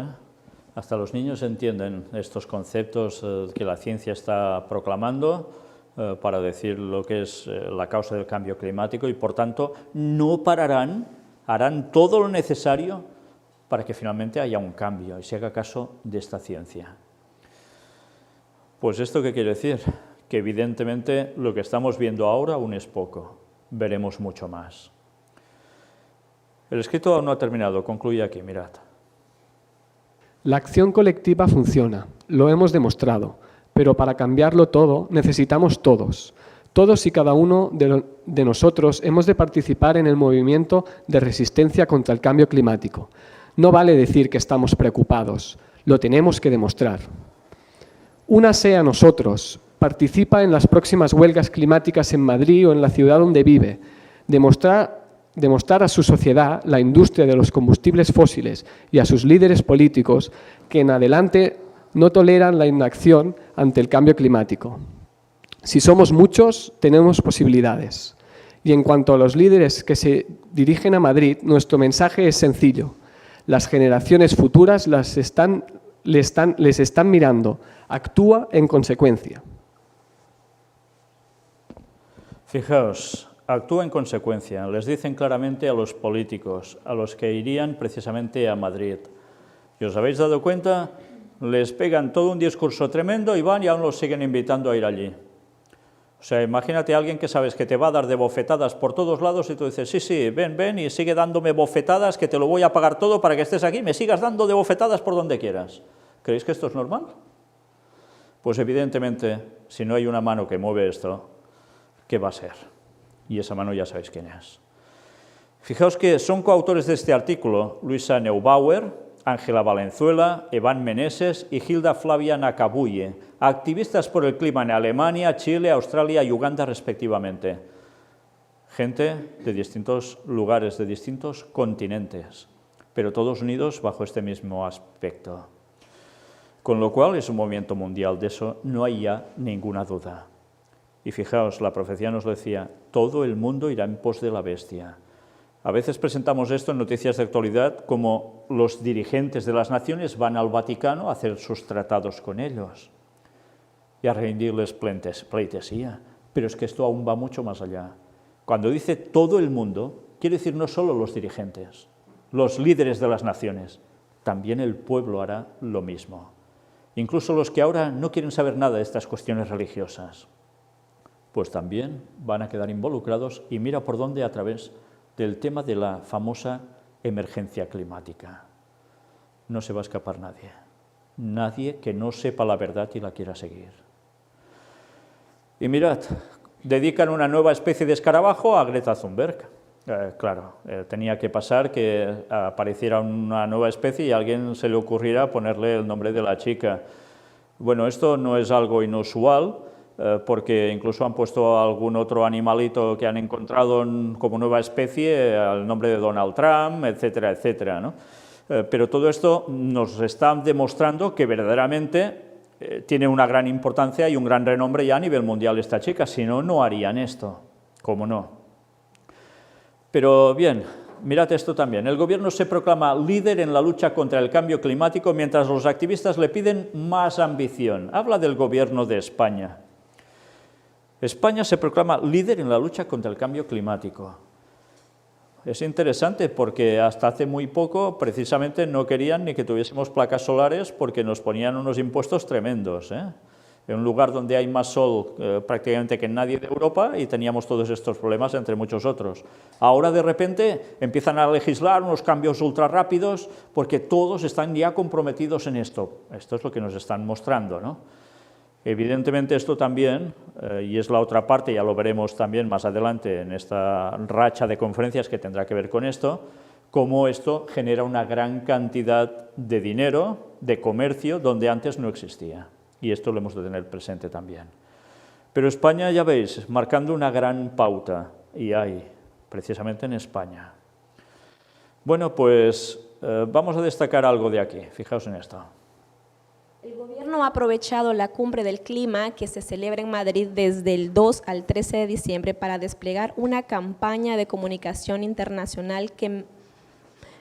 hasta los niños entienden estos conceptos que la ciencia está proclamando para decir lo que es la causa del cambio climático y, por tanto, no pararán. Harán todo lo necesario para que finalmente haya un cambio y se haga caso de esta ciencia. Pues ¿esto qué quiere decir? Que evidentemente lo que estamos viendo ahora aún es poco, veremos mucho más. El escrito aún no ha terminado, concluye aquí, mirad. La acción colectiva funciona, lo hemos demostrado, pero para cambiarlo todo necesitamos todos. Todos y cada uno de nosotros hemos de participar en el movimiento de resistencia contra el cambio climático. No vale decir que estamos preocupados, lo tenemos que demostrar. Únase a nosotros, participa en las próximas huelgas climáticas en Madrid o en la ciudad donde vive. Demostrar a su sociedad, la industria de los combustibles fósiles y a sus líderes políticos que en adelante no toleran la inacción ante el cambio climático. Si somos muchos, tenemos posibilidades. Y en cuanto a los líderes que se dirigen a Madrid, nuestro mensaje es sencillo. Las generaciones futuras les están mirando. Actúa en consecuencia. Fijaos, actúa en consecuencia. Les dicen claramente a los políticos, a los que irían precisamente a Madrid. ¿Y os habéis dado cuenta? Les pegan todo un discurso tremendo y van y aún los siguen invitando a ir allí. O sea, imagínate a alguien que sabes que te va a dar de bofetadas por todos lados y tú dices, sí, ven y sigue dándome bofetadas, que te lo voy a pagar todo para que estés aquí, me sigas dando de bofetadas por donde quieras. ¿Creéis que esto es normal? Pues evidentemente, si no hay una mano que mueve esto, ¿qué va a ser? Y esa mano ya sabéis quién es. Fijaos que son coautores de este artículo Luisa Neubauer, Ángela Valenzuela, Evan Meneses y Hilda Flavia Nakabuye, activistas por el clima en Alemania, Chile, Australia y Uganda respectivamente. Gente de distintos lugares, de distintos continentes, pero todos unidos bajo este mismo aspecto. Con lo cual es un movimiento mundial, de eso no hay ya ninguna duda. Y fijaos, la profecía nos decía, todo el mundo irá en pos de la bestia. A veces presentamos esto en noticias de actualidad como los dirigentes de las naciones van al Vaticano a hacer sus tratados con ellos y a rendirles pleitesía. Pero es que esto aún va mucho más allá. Cuando dice todo el mundo, quiere decir no solo los dirigentes, los líderes de las naciones, también el pueblo hará lo mismo. Incluso los que ahora no quieren saber nada de estas cuestiones religiosas, pues también van a quedar involucrados y mira por dónde a través del tema de la famosa emergencia climática. No se va a escapar nadie. Nadie que no sepa la verdad y la quiera seguir. Y mirad, dedican una nueva especie de escarabajo a Greta Thunberg. Tenía que pasar que apareciera una nueva especie y a alguien se le ocurriera ponerle el nombre de la chica. Bueno, esto no es algo inusual, porque incluso han puesto algún otro animalito que han encontrado como nueva especie al nombre de Donald Trump, etcétera, etcétera, ¿no? Pero todo esto nos está demostrando que verdaderamente tiene una gran importancia y un gran renombre ya a nivel mundial esta chica, si no, no harían esto, ¿cómo no? Pero bien, mirad esto también. El gobierno se proclama líder en la lucha contra el cambio climático mientras los activistas le piden más ambición. Habla del gobierno de España. España se proclama líder en la lucha contra el cambio climático. Es interesante porque hasta hace muy poco precisamente no querían ni que tuviésemos placas solares porque nos ponían unos impuestos tremendos, ¿eh? En un lugar donde hay más sol prácticamente que en nadie de Europa y teníamos todos estos problemas entre muchos otros. Ahora de repente empiezan a legislar unos cambios ultra rápidos porque todos están ya comprometidos en esto. Esto es lo que nos están mostrando, ¿no? Evidentemente esto también, y es la otra parte, ya lo veremos también más adelante en esta racha de conferencias que tendrá que ver con esto, cómo esto genera una gran cantidad de dinero, de comercio, donde antes no existía. Y esto lo hemos de tener presente también. Pero España, ya veis, marcando una gran pauta, y hay, precisamente en España. Bueno, pues vamos a destacar algo de aquí, fijaos en esto. El gobierno ha aprovechado la cumbre del clima que se celebra en Madrid desde el 2 al 13 de diciembre para desplegar una campaña de comunicación internacional que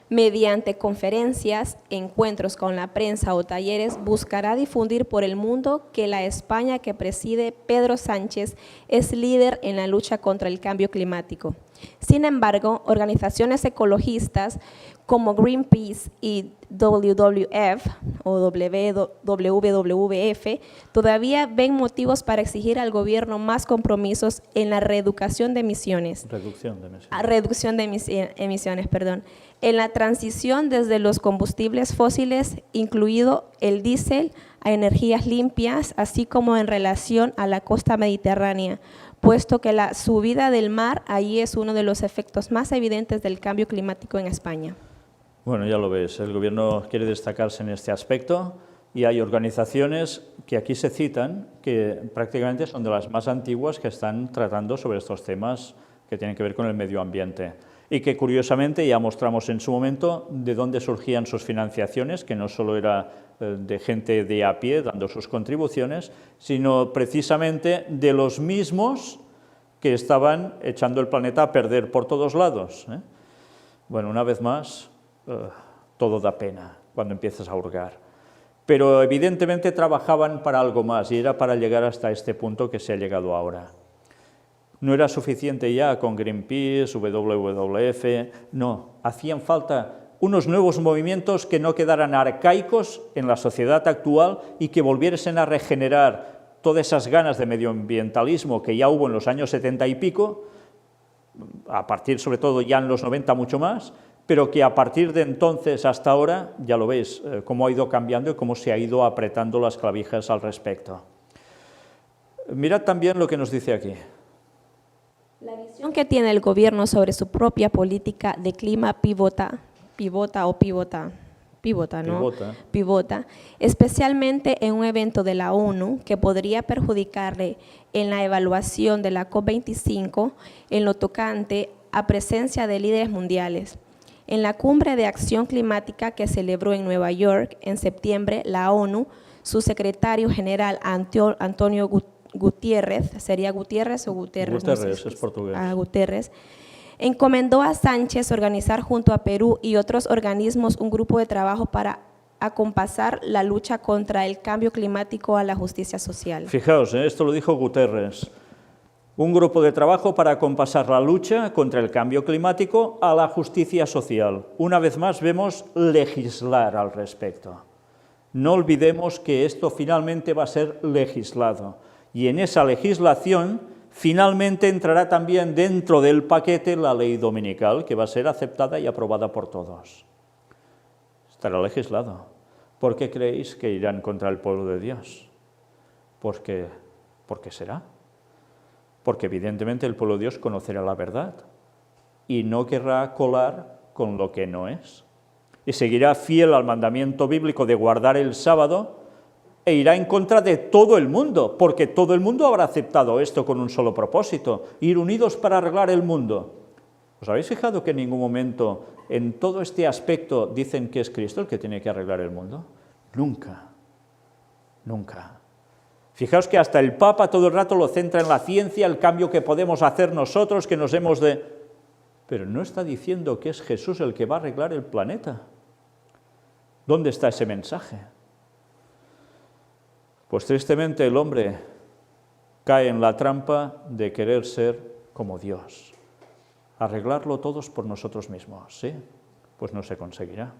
mediante conferencias, encuentros con la prensa o talleres buscará difundir por el mundo que la España que preside Pedro Sánchez es líder en la lucha contra el cambio climático. Sin embargo, organizaciones ecologistas como Greenpeace y WWF o WWF todavía ven motivos para exigir al gobierno más compromisos en la reducción de emisiones. Reducción de emisiones, perdón. En la transición desde los combustibles fósiles, incluido el diésel, a energías limpias, así como en relación a la costa mediterránea, puesto que la subida del mar allí es uno de los efectos más evidentes del cambio climático en España. Bueno, ya lo ves, el gobierno quiere destacarse en este aspecto y hay organizaciones que aquí se citan que prácticamente son de las más antiguas que están tratando sobre estos temas que tienen que ver con el medio ambiente y que curiosamente ya mostramos en su momento de dónde surgían sus financiaciones, que no solo era de gente de a pie dando sus contribuciones, sino precisamente de los mismos que estaban echando el planeta a perder por todos lados, ¿eh? Bueno, una vez más, todo da pena cuando empiezas a hurgar. Pero evidentemente trabajaban para algo más y era para llegar hasta este punto que se ha llegado ahora. No era suficiente ya con Greenpeace, WWF, no, hacían falta unos nuevos movimientos que no quedaran arcaicos en la sociedad actual y que volviesen a regenerar todas esas ganas de medioambientalismo que ya hubo en los años 70 y pico, a partir sobre todo ya en los 90 mucho más, pero que a partir de entonces hasta ahora, ya lo veis, cómo ha ido cambiando y cómo se ha ido apretando las clavijas al respecto. Mirad también lo que nos dice aquí. La visión que tiene el gobierno sobre su propia política de clima pivota, especialmente en un evento de la ONU que podría perjudicarle en la evaluación de la COP25 en lo tocante a presencia de líderes mundiales. En la Cumbre de Acción Climática que celebró en Nueva York en septiembre, la ONU, su secretario general Antonio Guterres, ¿sería Gutiérrez o Guterres? Guterres, no sé, es portugués. Guterres, encomendó a Sánchez organizar junto a Perú y otros organismos un grupo de trabajo para acompasar la lucha contra el cambio climático a la justicia social. Fijaos, esto lo dijo Guterres. Un grupo de trabajo para acompasar la lucha contra el cambio climático a la justicia social. Una vez más vemos legislar al respecto. No olvidemos que esto finalmente va a ser legislado y en esa legislación finalmente entrará también dentro del paquete la ley dominical que va a ser aceptada y aprobada por todos. Estará legislado. ¿Por qué creéis que irán contra el pueblo de Dios? ¿Por qué será? Porque evidentemente el pueblo de Dios conocerá la verdad y no querrá colar con lo que no es. Y seguirá fiel al mandamiento bíblico de guardar el sábado e irá en contra de todo el mundo, porque todo el mundo habrá aceptado esto con un solo propósito, ir unidos para arreglar el mundo. ¿Os habéis fijado que en ningún momento en todo este aspecto dicen que es Cristo el que tiene que arreglar el mundo? Nunca, nunca. Fijaos que hasta el Papa todo el rato lo centra en la ciencia, el cambio que podemos hacer nosotros, que nos hemos de... Pero no está diciendo que es Jesús el que va a arreglar el planeta. ¿Dónde está ese mensaje? Pues tristemente el hombre cae en la trampa de querer ser como Dios. Arreglarlo todos por nosotros mismos, ¿sí? Pues no se conseguirá.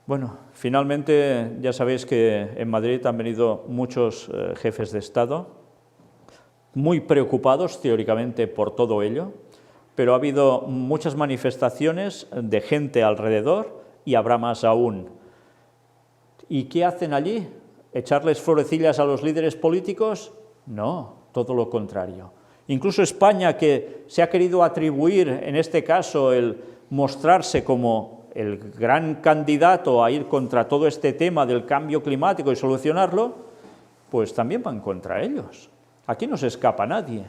Bueno, finalmente ya sabéis que en Madrid han venido muchos jefes de Estado, muy preocupados teóricamente por todo ello, pero ha habido muchas manifestaciones de gente alrededor y habrá más aún. ¿Y qué hacen allí? ¿Echarles florecillas a los líderes políticos? No, todo lo contrario. Incluso España, que se ha querido atribuir, en este caso, el mostrarse como el gran candidato a ir contra todo este tema del cambio climático y solucionarlo, pues también van contra ellos. Aquí no se escapa nadie.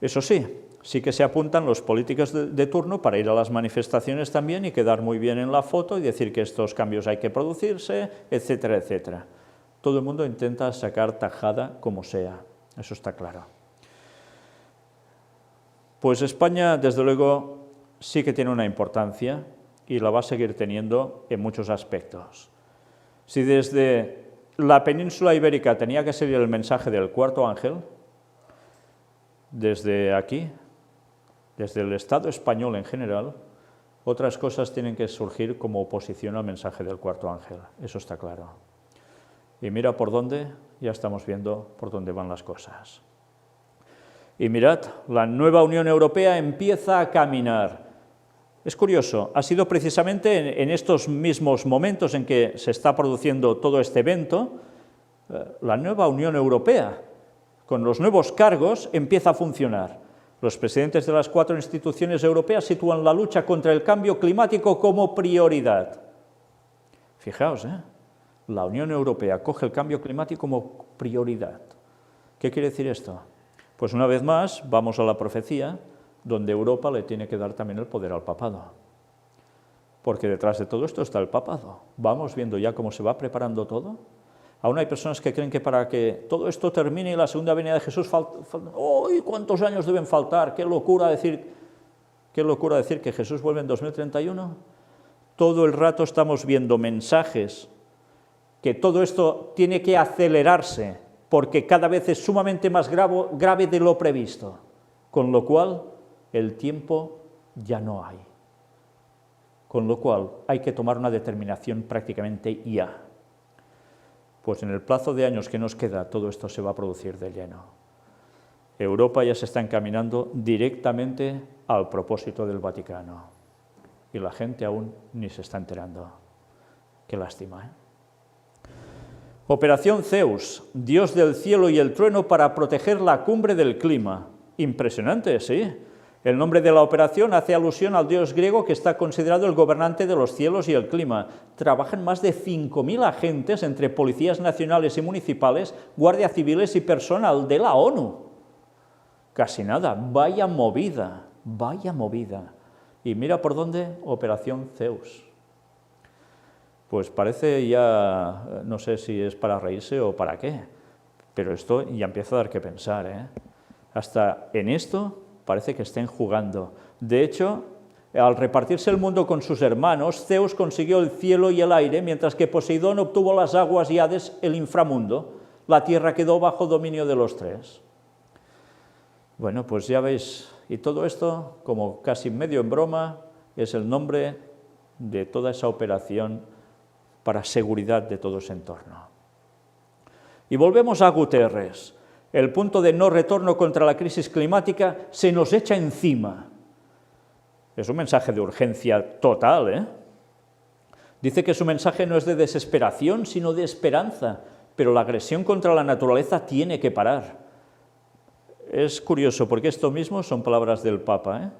Eso sí, sí que se apuntan los políticos de turno para ir a las manifestaciones también y quedar muy bien en la foto y decir que estos cambios hay que producirse, etcétera, etcétera. Todo el mundo intenta sacar tajada como sea, eso está claro. Pues España, desde luego, sí que tiene una importancia y la va a seguir teniendo en muchos aspectos. Si desde la península ibérica tenía que salir el mensaje del cuarto ángel, desde aquí, desde el Estado español en general, otras cosas tienen que surgir como oposición al mensaje del cuarto ángel, eso está claro. Y mira por dónde, ya estamos viendo por dónde van las cosas. Y mirad, la nueva Unión Europea empieza a caminar. Es curioso, ha sido precisamente en estos mismos momentos en que se está produciendo todo este evento, la nueva Unión Europea, con los nuevos cargos, empieza a funcionar. Los presidentes de las 4 instituciones europeas sitúan la lucha contra el cambio climático como prioridad. Fijaos, la Unión Europea coge el cambio climático como prioridad. ¿Qué quiere decir esto? Pues una vez más, vamos a la profecía, donde Europa le tiene que dar también el poder al papado. Porque detrás de todo esto está el papado. Vamos viendo ya cómo se va preparando todo. Aún hay personas que creen que para que todo esto termine y la segunda venida de Jesús ¡ay, cuántos años deben faltar! ¡Qué locura decir que Jesús vuelve en 2031! Todo el rato estamos viendo mensajes que todo esto tiene que acelerarse porque cada vez es sumamente más grave de lo previsto, con lo cual el tiempo ya no hay. Con lo cual hay que tomar una determinación prácticamente ya. Pues en el plazo de años que nos queda, todo esto se va a producir de lleno. Europa ya se está encaminando directamente al propósito del Vaticano. Y la gente aún ni se está enterando. Qué lástima, ¿eh? Operación Zeus, Dios del cielo y el trueno para proteger la cumbre del clima. Impresionante, ¿sí? El nombre de la operación hace alusión al dios griego que está considerado el gobernante de los cielos y el clima. Trabajan más de 5.000 agentes entre policías nacionales y municipales, guardias civiles y personal de la ONU. Casi nada, vaya movida, vaya movida. Y mira por dónde, Operación Zeus. Pues parece ya, no sé si es para reírse o para qué, pero esto ya empieza a dar que pensar, ¿eh? Hasta en esto parece que estén jugando. De hecho, al repartirse el mundo con sus hermanos, Zeus consiguió el cielo y el aire, mientras que Poseidón obtuvo las aguas y Hades el inframundo. La tierra quedó bajo dominio de los 3. Bueno, pues ya veis, y todo esto, como casi medio en broma, es el nombre de toda esa operación para seguridad de todo ese entorno. Y volvemos a Guterres. El punto de no retorno contra la crisis climática se nos echa encima. Es un mensaje de urgencia total, ¿eh? Dice que su mensaje no es de desesperación, sino de esperanza, pero la agresión contra la naturaleza tiene que parar. Es curioso, porque esto mismo son palabras del Papa, ¿eh?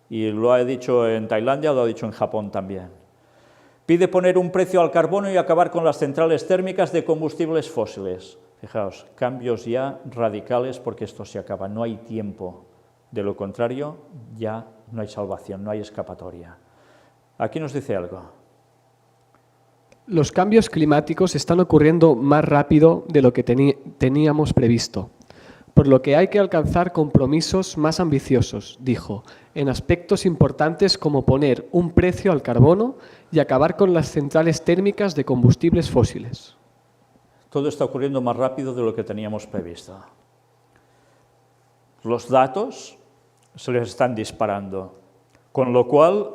Y lo ha dicho en Tailandia, lo ha dicho en Japón también. Pide poner un precio al carbono y acabar con las centrales térmicas de combustibles fósiles. Fijaos, cambios ya radicales porque esto se acaba, no hay tiempo. De lo contrario, ya no hay salvación, no hay escapatoria. Aquí nos dice algo. Los cambios climáticos están ocurriendo más rápido de lo que teníamos previsto, por lo que hay que alcanzar compromisos más ambiciosos, dijo, en aspectos importantes como poner un precio al carbono y acabar con las centrales térmicas de combustibles fósiles. Todo está ocurriendo más rápido de lo que teníamos previsto. Los datos se les están disparando, con lo cual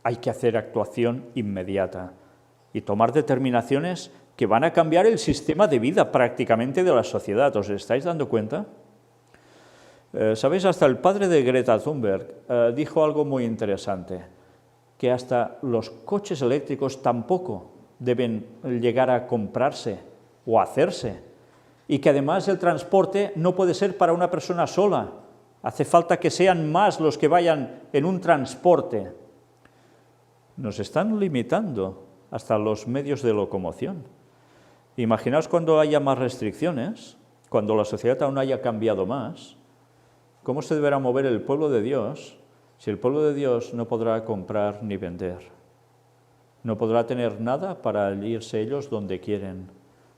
hay que hacer actuación inmediata y tomar determinaciones que van a cambiar el sistema de vida prácticamente de la sociedad. ¿Os estáis dando cuenta? ¿Sabéis? Hasta el padre de Greta Thunberg dijo algo muy interesante, que hasta los coches eléctricos tampoco deben llegar a comprarse o hacerse, y que además el transporte no puede ser para una persona sola, hace falta que sean más los que vayan en un transporte. Nos están limitando hasta los medios de locomoción. Imaginaos cuando haya más restricciones, cuando la sociedad aún haya cambiado más, ¿cómo se deberá mover el pueblo de Dios si el pueblo de Dios no podrá comprar ni vender? No podrá tener nada para irse ellos donde quieren,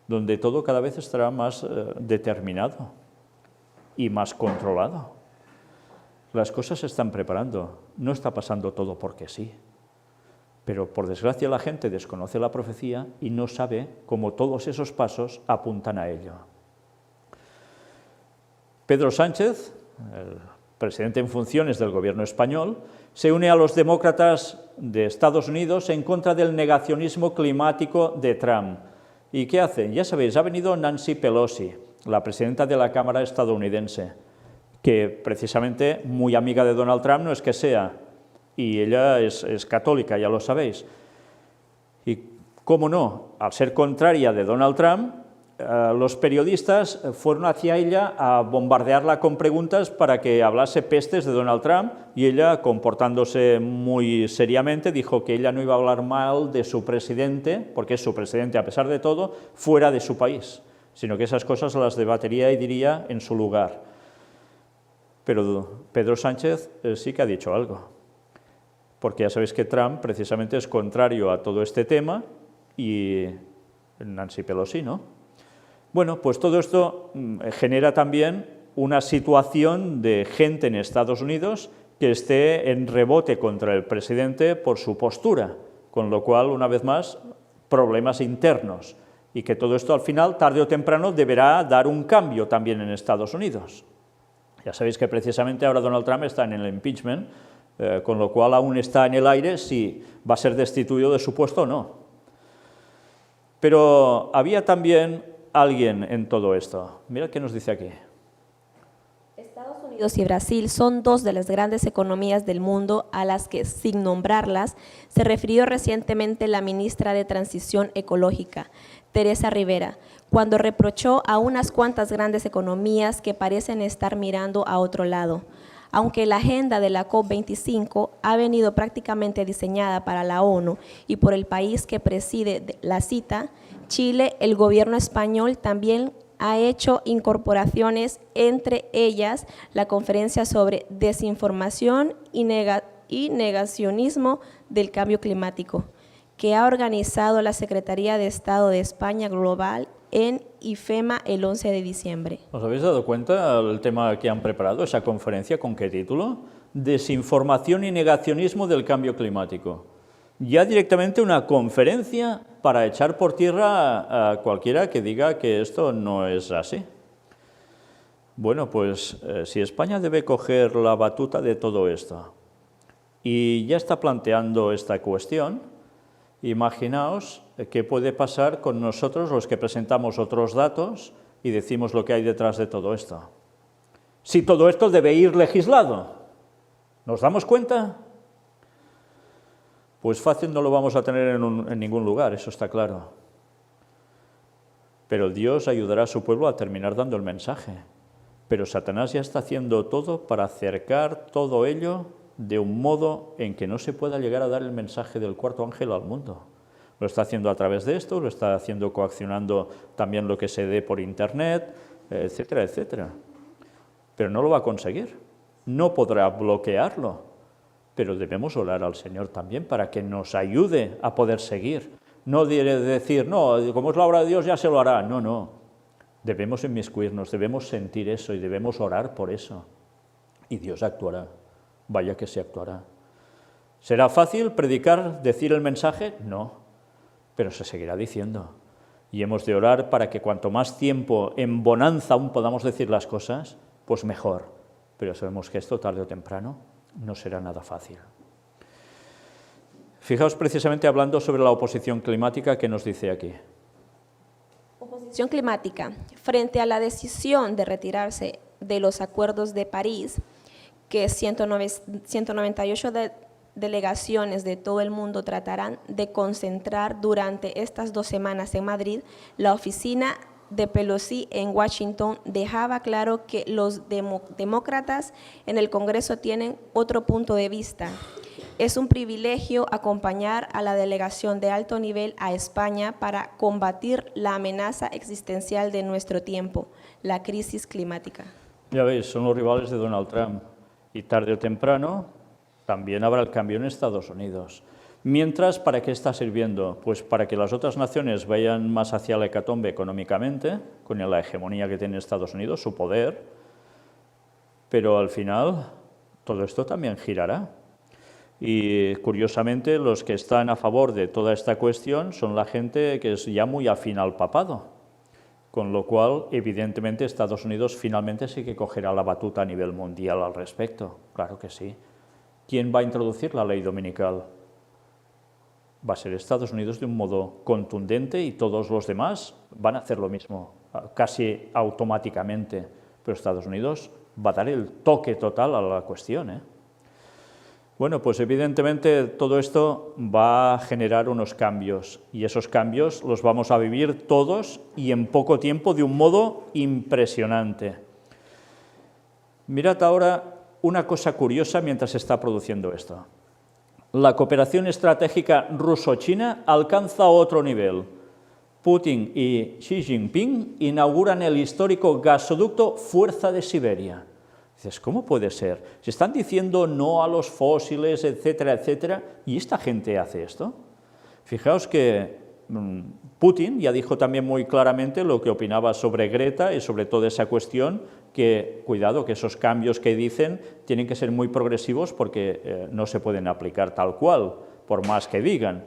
donde todo cada vez estará más determinado y más controlado. Las cosas se están preparando, no está pasando todo porque sí. Pero por desgracia la gente desconoce la profecía y no sabe cómo todos esos pasos apuntan a ello. Pedro Sánchez, el presidente en funciones del gobierno español, se une a los demócratas de Estados Unidos en contra del negacionismo climático de Trump. ¿Y qué hacen? Ya sabéis, ha venido Nancy Pelosi, la presidenta de la Cámara estadounidense, que precisamente muy amiga de Donald Trump no es que sea, y ella es católica, ya lo sabéis. Y cómo no, al ser contraria de Donald Trump, los periodistas fueron hacia ella a bombardearla con preguntas para que hablase pestes de Donald Trump, y ella, comportándose muy seriamente, dijo que ella no iba a hablar mal de su presidente, porque es su presidente a pesar de todo, fuera de su país, sino que esas cosas las debatería y diría en su lugar. Pero Pedro Sánchez sí que ha dicho algo, porque ya sabéis que Trump precisamente es contrario a todo este tema y Nancy Pelosi, ¿no? Bueno, pues todo esto genera también una situación de gente en Estados Unidos que esté en rebote contra el presidente por su postura, con lo cual, una vez más, problemas internos, y que todo esto al final, tarde o temprano, deberá dar un cambio también en Estados Unidos. Ya sabéis que precisamente ahora Donald Trump está en el impeachment, con lo cual aún está en el aire si va a ser destituido de su puesto o no. Pero había también alguien en todo esto. Mira qué nos dice aquí. Estados Unidos y Brasil son dos de las grandes economías del mundo a las que, sin nombrarlas, se refirió recientemente la ministra de Transición Ecológica, Teresa Rivera, cuando reprochó a unas cuantas grandes economías que parecen estar mirando a otro lado. Aunque la agenda de la COP25 ha venido prácticamente diseñada para la ONU y por el país que preside la cita, Chile, el gobierno español también ha hecho incorporaciones, entre ellas la conferencia sobre desinformación y negacionismo del cambio climático, que ha organizado la Secretaría de Estado de España Global en IFEMA el 11 de diciembre. ¿Os habéis dado cuenta del tema que han preparado, esa conferencia? ¿Con qué título? Desinformación y negacionismo del cambio climático. Ya directamente una conferencia para echar por tierra a cualquiera que diga que esto no es así. Bueno, pues si España debe coger la batuta de todo esto y ya está planteando esta cuestión, imaginaos qué puede pasar con nosotros los que presentamos otros datos y decimos lo que hay detrás de todo esto. Si todo esto debe ir legislado, ¿nos damos cuenta? Pues fácil no lo vamos a tener en ningún lugar, eso está claro. Pero Dios ayudará a su pueblo a terminar dando el mensaje. Pero Satanás ya está haciendo todo para acercar todo ello de un modo en que no se pueda llegar a dar el mensaje del cuarto ángel al mundo. Lo está haciendo a través de esto, lo está haciendo coaccionando también lo que se dé por Internet, etcétera, etcétera. Pero no lo va a conseguir, no podrá bloquearlo, pero debemos orar al Señor también para que nos ayude a poder seguir. No decir, no, como es la obra de Dios ya se lo hará, no, no. Debemos inmiscuirnos, debemos sentir eso y debemos orar por eso. Y Dios actuará, vaya que se actuará. ¿Será fácil predicar, decir el mensaje? No, pero se seguirá diciendo. Y hemos de orar para que cuanto más tiempo en bonanza aún podamos decir las cosas, pues mejor. Pero sabemos que esto tarde o temprano no será nada fácil. Fijaos precisamente hablando sobre la oposición climática que nos dice aquí. Oposición climática. Frente a la decisión de retirarse de los acuerdos de París, que 198 delegaciones de todo el mundo tratarán de concentrar durante estas 2 semanas en Madrid, la oficina de Pelosi en Washington dejaba claro que los demócratas en el Congreso tienen otro punto de vista. Es un privilegio acompañar a la delegación de alto nivel a España para combatir la amenaza existencial de nuestro tiempo, la crisis climática. Ya veis, son los rivales de Donald Trump y tarde o temprano también habrá el cambio en Estados Unidos. Mientras, ¿para qué está sirviendo? Pues para que las otras naciones vayan más hacia la hecatombe económicamente, con la hegemonía que tiene Estados Unidos, su poder, pero al final todo esto también girará. Y curiosamente los que están a favor de toda esta cuestión son la gente que es ya muy afín al papado, con lo cual evidentemente Estados Unidos finalmente sí que cogerá la batuta a nivel mundial al respecto, claro que sí. ¿Quién va a introducir la ley dominical? Va a ser Estados Unidos de un modo contundente y todos los demás van a hacer lo mismo, casi automáticamente, pero Estados Unidos va a dar el toque total a la cuestión, ¿eh? Bueno, pues evidentemente todo esto va a generar unos cambios y esos cambios los vamos a vivir todos y en poco tiempo de un modo impresionante. Mirad ahora una cosa curiosa mientras se está produciendo esto. La cooperación estratégica ruso-china alcanza otro nivel. Putin y Xi Jinping inauguran el histórico gasoducto Fuerza de Siberia. Dices, ¿cómo puede ser? Se están diciendo no a los fósiles, etcétera, etcétera, y esta gente hace esto. Fijaos que Putin ya dijo también muy claramente lo que opinaba sobre Greta y sobre toda esa cuestión, que cuidado, que esos cambios que dicen tienen que ser muy progresivos porque no se pueden aplicar tal cual, por más que digan.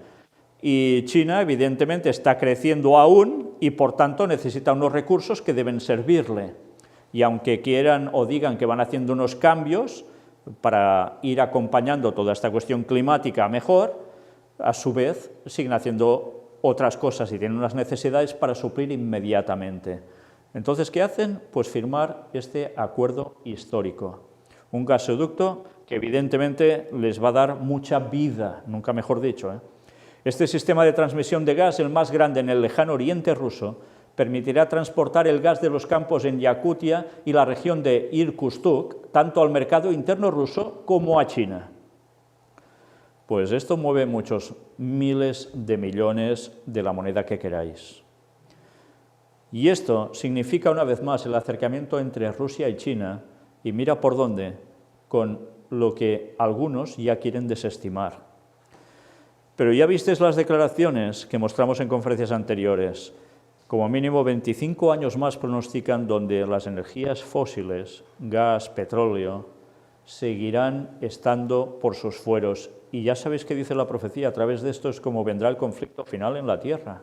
Y China evidentemente está creciendo aún y por tanto necesita unos recursos que deben servirle. Y aunque quieran o digan que van haciendo unos cambios para ir acompañando toda esta cuestión climática mejor, a su vez siguen haciendo otras cosas y tienen unas necesidades para suplir inmediatamente. Entonces, ¿qué hacen? Pues firmar este acuerdo histórico. Un gasoducto que evidentemente les va a dar mucha vida, nunca mejor dicho, ¿eh? Este sistema de transmisión de gas, el más grande en el lejano oriente ruso, permitirá transportar el gas de los campos en Yakutia y la región de Irkutsk, tanto al mercado interno ruso como a China. Pues esto mueve muchos miles de millones de la moneda que queráis. Y esto significa una vez más el acercamiento entre Rusia y China, y mira por dónde, con lo que algunos ya quieren desestimar. Pero ya visteis las declaraciones que mostramos en conferencias anteriores. Como mínimo 25 años más pronostican donde las energías fósiles, gas, petróleo, seguirán estando por sus fueros. Y ya sabéis qué dice la profecía, a través de esto es como vendrá el conflicto final en la tierra.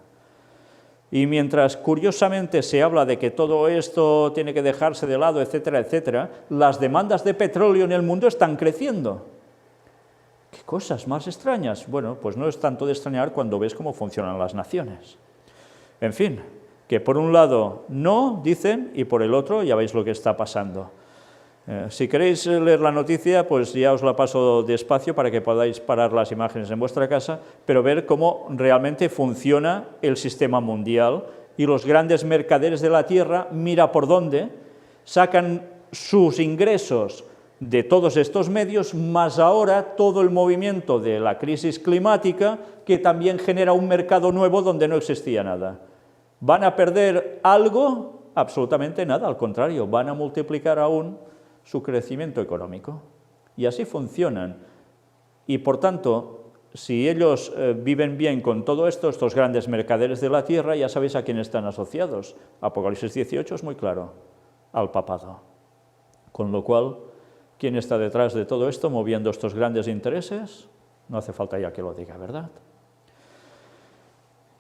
Y mientras curiosamente se habla de que todo esto tiene que dejarse de lado, etcétera, etcétera, las demandas de petróleo en el mundo están creciendo. ¿Qué cosas más extrañas? Bueno, pues no es tanto de extrañar cuando ves cómo funcionan las naciones. En fin, que por un lado no, dicen, y por el otro ya veis lo que está pasando. Si queréis leer la noticia, pues ya os la paso despacio para que podáis parar las imágenes en vuestra casa, pero ver cómo realmente funciona el sistema mundial y los grandes mercaderes de la tierra, mira por dónde, sacan sus ingresos de todos estos medios, más ahora todo el movimiento de la crisis climática, que también genera un mercado nuevo donde no existía nada. ¿Van a perder algo? Absolutamente nada, al contrario, van a multiplicar aún su crecimiento económico. Y así funcionan. Y por tanto, si ellos viven bien con todo esto, estos grandes mercaderes de la tierra, ya sabéis a quién están asociados. Apocalipsis 18 es muy claro, al papado. Con lo cual, ¿quién está detrás de todo esto moviendo estos grandes intereses? No hace falta ya que lo diga, ¿verdad?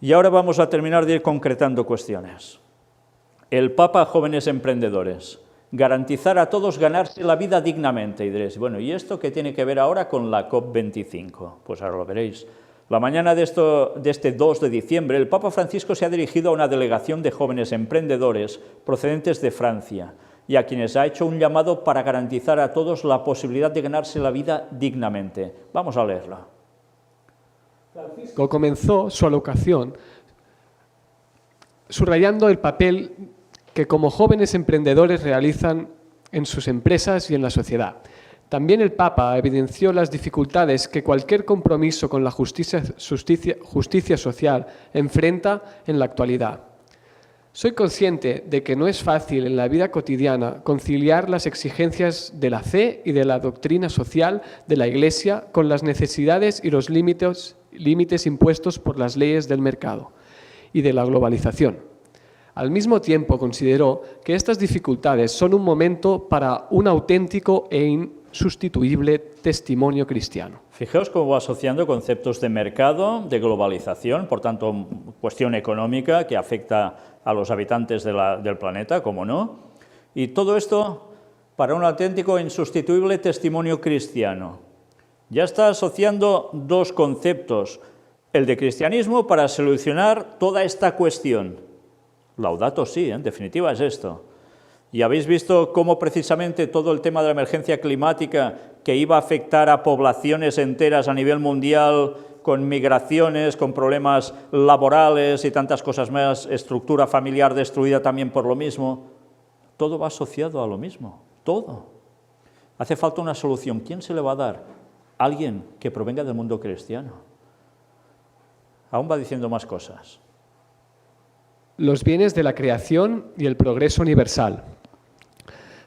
Y ahora vamos a terminar de ir concretando cuestiones. El Papa a jóvenes emprendedores. Garantizar a todos ganarse la vida dignamente. Y diréis, bueno, ¿y esto qué tiene que ver ahora con la COP25? Pues ahora lo veréis. La mañana de este 2 de diciembre, el Papa Francisco se ha dirigido a una delegación de jóvenes emprendedores procedentes de Francia y a quienes ha hecho un llamado para garantizar a todos la posibilidad de ganarse la vida dignamente. Vamos a leerla. Francisco comenzó su alocución subrayando el papel que como jóvenes emprendedores realizan en sus empresas y en la sociedad. También el Papa evidenció las dificultades que cualquier compromiso con la justicia social enfrenta en la actualidad. Soy consciente de que no es fácil en la vida cotidiana conciliar las exigencias de la fe y de la doctrina social de la Iglesia con las necesidades y los límites impuestos por las leyes del mercado y de la globalización. Al mismo tiempo, consideró que estas dificultades son un momento para un auténtico e insustituible testimonio cristiano. Fijaos cómo va asociando conceptos de mercado, de globalización, por tanto, cuestión económica que afecta a los habitantes del planeta, como no, y todo esto para un auténtico e insustituible testimonio cristiano. Ya está asociando dos conceptos, el de cristianismo para solucionar toda esta cuestión. Laudato si, en definitiva es esto. Y habéis visto cómo precisamente todo el tema de la emergencia climática que iba a afectar a poblaciones enteras a nivel mundial, con migraciones, con problemas laborales y tantas cosas más, estructura familiar destruida también por lo mismo, todo va asociado a lo mismo, todo. Hace falta una solución. ¿Quién se le va a dar? Alguien que provenga del mundo cristiano. Aún va diciendo más cosas. Los bienes de la creación y el progreso universal.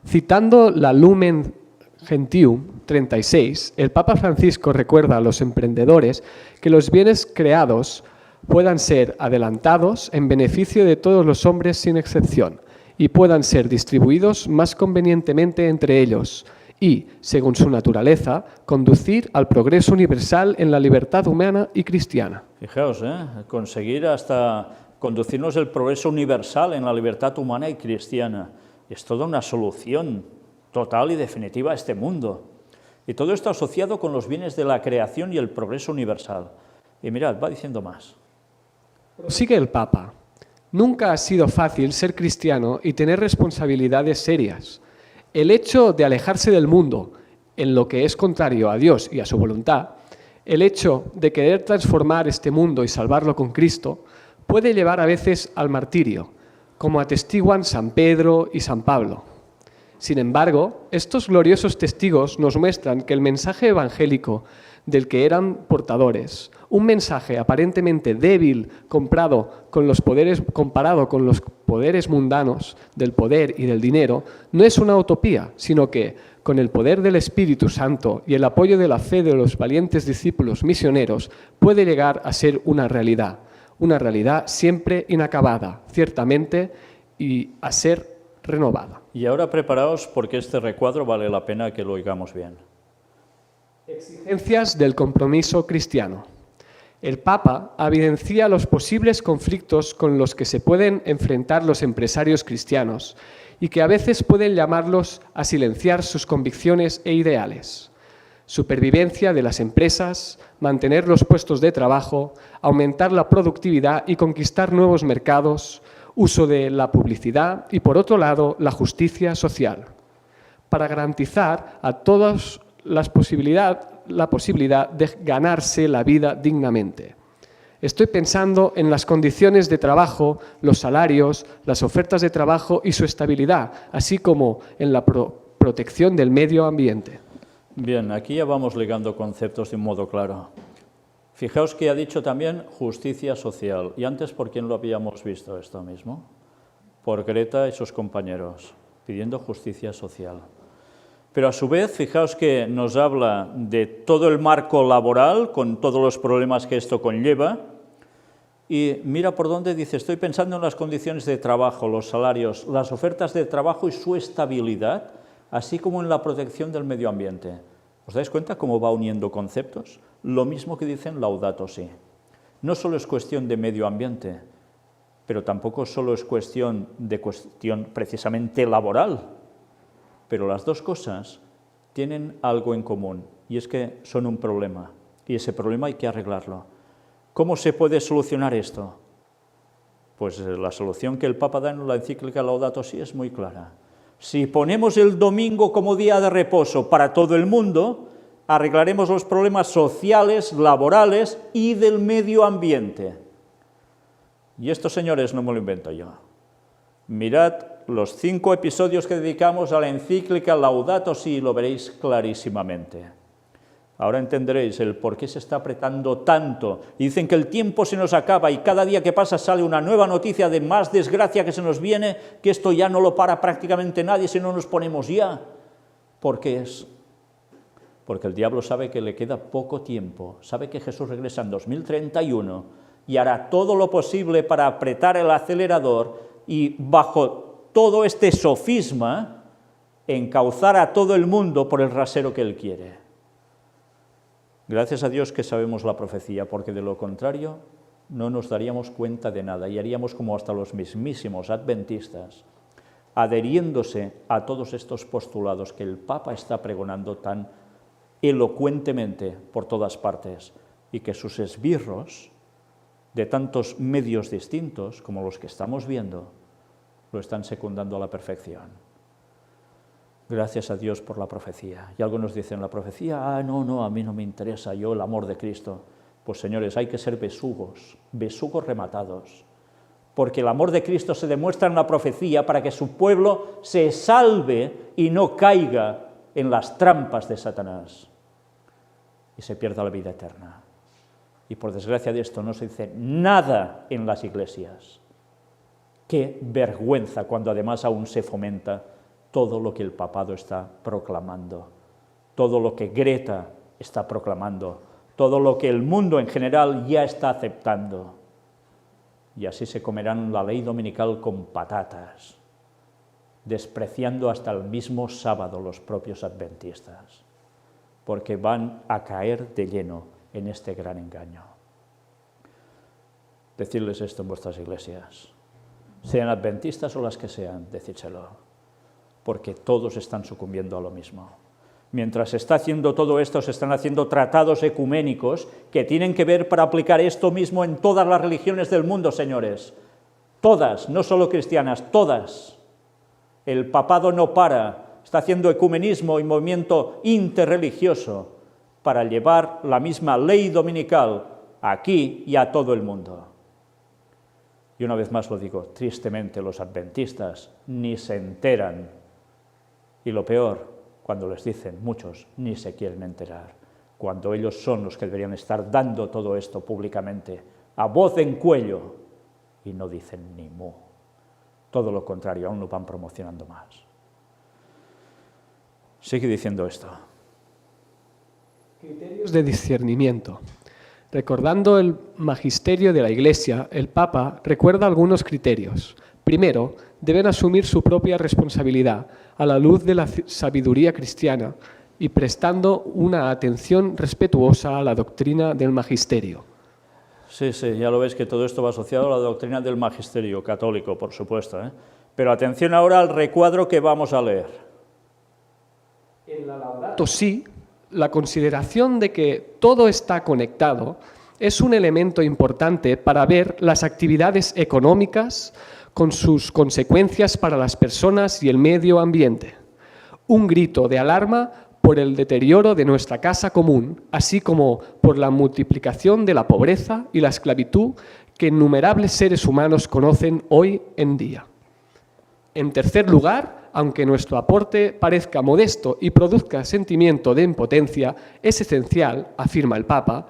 Citando la Lumen Gentium 36, el Papa Francisco recuerda a los emprendedores que los bienes creados puedan ser adelantados en beneficio de todos los hombres sin excepción y puedan ser distribuidos más convenientemente entre ellos y, según su naturaleza, conducir al progreso universal en la libertad humana y cristiana. Fijaos, conseguir hasta conducirnos el progreso universal en la libertad humana y cristiana. Es toda una solución total y definitiva a este mundo. Y todo esto asociado con los bienes de la creación y el progreso universal. Y mirad, va diciendo más. Sigue el Papa. Nunca ha sido fácil ser cristiano y tener responsabilidades serias. El hecho de alejarse del mundo en lo que es contrario a Dios y a su voluntad, el hecho de querer transformar este mundo y salvarlo con Cristo, puede llevar a veces al martirio, como atestiguan San Pedro y San Pablo. Sin embargo, estos gloriosos testigos nos muestran que el mensaje evangélico del que eran portadores, un mensaje aparentemente débil comparado con los poderes mundanos del poder y del dinero, no es una utopía, sino que, con el poder del Espíritu Santo y el apoyo de la fe de los valientes discípulos misioneros, puede llegar a ser una realidad siempre inacabada, ciertamente, y a ser renovada. Y ahora preparaos porque este recuadro vale la pena que lo oigamos bien. Exigencias del compromiso cristiano. El Papa evidencia los posibles conflictos con los que se pueden enfrentar los empresarios cristianos y que a veces pueden llamarlos a silenciar sus convicciones e ideales. Supervivencia de las empresas, mantener los puestos de trabajo, aumentar la productividad y conquistar nuevos mercados, uso de la publicidad y, por otro lado, la justicia social, para garantizar a todos la posibilidad de ganarse la vida dignamente. Estoy pensando en las condiciones de trabajo, los salarios, las ofertas de trabajo y su estabilidad, así como en la protección del medio ambiente. Bien, aquí ya vamos ligando conceptos de un modo claro. Fijaos que ha dicho también justicia social. ¿Y antes por quién lo habíamos visto esto mismo? Por Greta y sus compañeros, pidiendo justicia social. Pero a su vez, fijaos que nos habla de todo el marco laboral, con todos los problemas que esto conlleva, y mira por dónde dice, estoy pensando en las condiciones de trabajo, los salarios, las ofertas de trabajo y su estabilidad, así como en la protección del medio ambiente. ¿Os dais cuenta cómo va uniendo conceptos? Lo mismo que dicen Laudato Si. No solo es cuestión de medio ambiente, pero tampoco solo es cuestión precisamente laboral. Pero las dos cosas tienen algo en común, y es que son un problema, y ese problema hay que arreglarlo. ¿Cómo se puede solucionar esto? Pues la solución que el Papa da en la encíclica Laudato Si es muy clara. Si ponemos el domingo como día de reposo para todo el mundo, arreglaremos los problemas sociales, laborales y del medio ambiente. Y esto, señores, no me lo invento yo. Mirad los 5 episodios que dedicamos a la encíclica Laudato Si y lo veréis clarísimamente. Ahora entenderéis el por qué se está apretando tanto. Y dicen que el tiempo se nos acaba y cada día que pasa sale una nueva noticia de más desgracia que se nos viene, que esto ya no lo para prácticamente nadie si no nos ponemos ya. ¿Por qué es? Porque el diablo sabe que le queda poco tiempo, sabe que Jesús regresa en 2031 y hará todo lo posible para apretar el acelerador y bajo todo este sofisma encauzar a todo el mundo por el rasero que él quiere. Gracias a Dios que sabemos la profecía, porque de lo contrario no nos daríamos cuenta de nada y haríamos como hasta los mismísimos adventistas, adheriéndose a todos estos postulados que el Papa está pregonando tan elocuentemente por todas partes y que sus esbirros de tantos medios distintos como los que estamos viendo lo están secundando a la perfección. Gracias a Dios por la profecía. Y algunos dicen, la profecía, no, a mí no me interesa, yo el amor de Cristo. Pues señores, hay que ser besugos rematados, porque el amor de Cristo se demuestra en la profecía para que su pueblo se salve y no caiga en las trampas de Satanás y se pierda la vida eterna. Y por desgracia de esto no se dice nada en las iglesias. Qué vergüenza cuando además aún se fomenta todo lo que el papado está proclamando, todo lo que Greta está proclamando, todo lo que el mundo en general ya está aceptando. Y así se comerán la ley dominical con patatas, despreciando hasta el mismo sábado los propios adventistas, porque van a caer de lleno en este gran engaño. Decidles esto en vuestras iglesias, sean adventistas o las que sean, decídselo, porque todos están sucumbiendo a lo mismo. Mientras se está haciendo todo esto, se están haciendo tratados ecuménicos que tienen que ver para aplicar esto mismo en todas las religiones del mundo, señores. Todas, no solo cristianas, todas. El papado no para, está haciendo ecumenismo y movimiento interreligioso para llevar la misma ley dominical aquí y a todo el mundo. Y una vez más lo digo, tristemente los adventistas ni se enteran. Y lo peor, cuando les dicen, muchos ni se quieren enterar, cuando ellos son los que deberían estar dando todo esto públicamente, a voz en cuello, y no dicen ni mu. Todo lo contrario, aún lo van promocionando más. Sigue diciendo esto. Criterios de discernimiento. Recordando el magisterio de la Iglesia, el Papa recuerda algunos criterios. Primero, deben asumir su propia responsabilidad a la luz de la sabiduría cristiana y prestando una atención respetuosa a la doctrina del magisterio. Sí, ya lo veis que todo esto va asociado a la doctrina del magisterio católico, por supuesto, ¿eh? Pero atención ahora al recuadro que vamos a leer. En la Laudato Si, la consideración de que todo está conectado es un elemento importante para ver las actividades económicas con sus consecuencias para las personas y el medio ambiente. Un grito de alarma por el deterioro de nuestra casa común, así como por la multiplicación de la pobreza y la esclavitud que innumerables seres humanos conocen hoy en día. En tercer lugar, aunque nuestro aporte parezca modesto y produzca sentimiento de impotencia, es esencial, afirma el Papa,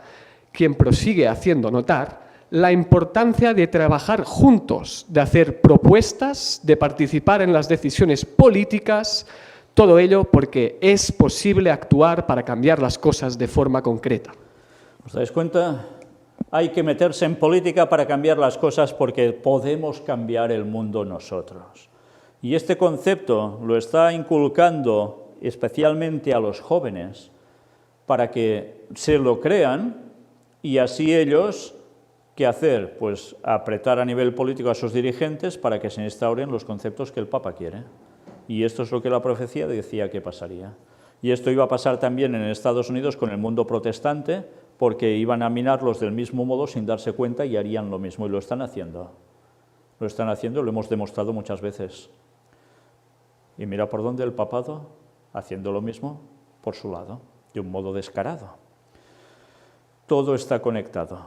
quien prosigue haciendo notar la importancia de trabajar juntos, de hacer propuestas, de participar en las decisiones políticas, todo ello porque es posible actuar para cambiar las cosas de forma concreta. ¿Os dais cuenta? Hay que meterse en política para cambiar las cosas porque podemos cambiar el mundo nosotros. Y este concepto lo está inculcando especialmente a los jóvenes para que se lo crean y así ellos, ¿qué hacer? Pues apretar a nivel político a sus dirigentes para que se instauren los conceptos que el Papa quiere. Y esto es lo que la profecía decía que pasaría. Y esto iba a pasar también en Estados Unidos con el mundo protestante, porque iban a minarlos del mismo modo sin darse cuenta y harían lo mismo, y lo están haciendo. Lo están haciendo, lo hemos demostrado muchas veces. Y mira por dónde el papado, haciendo lo mismo, por su lado, de un modo descarado. Todo está conectado.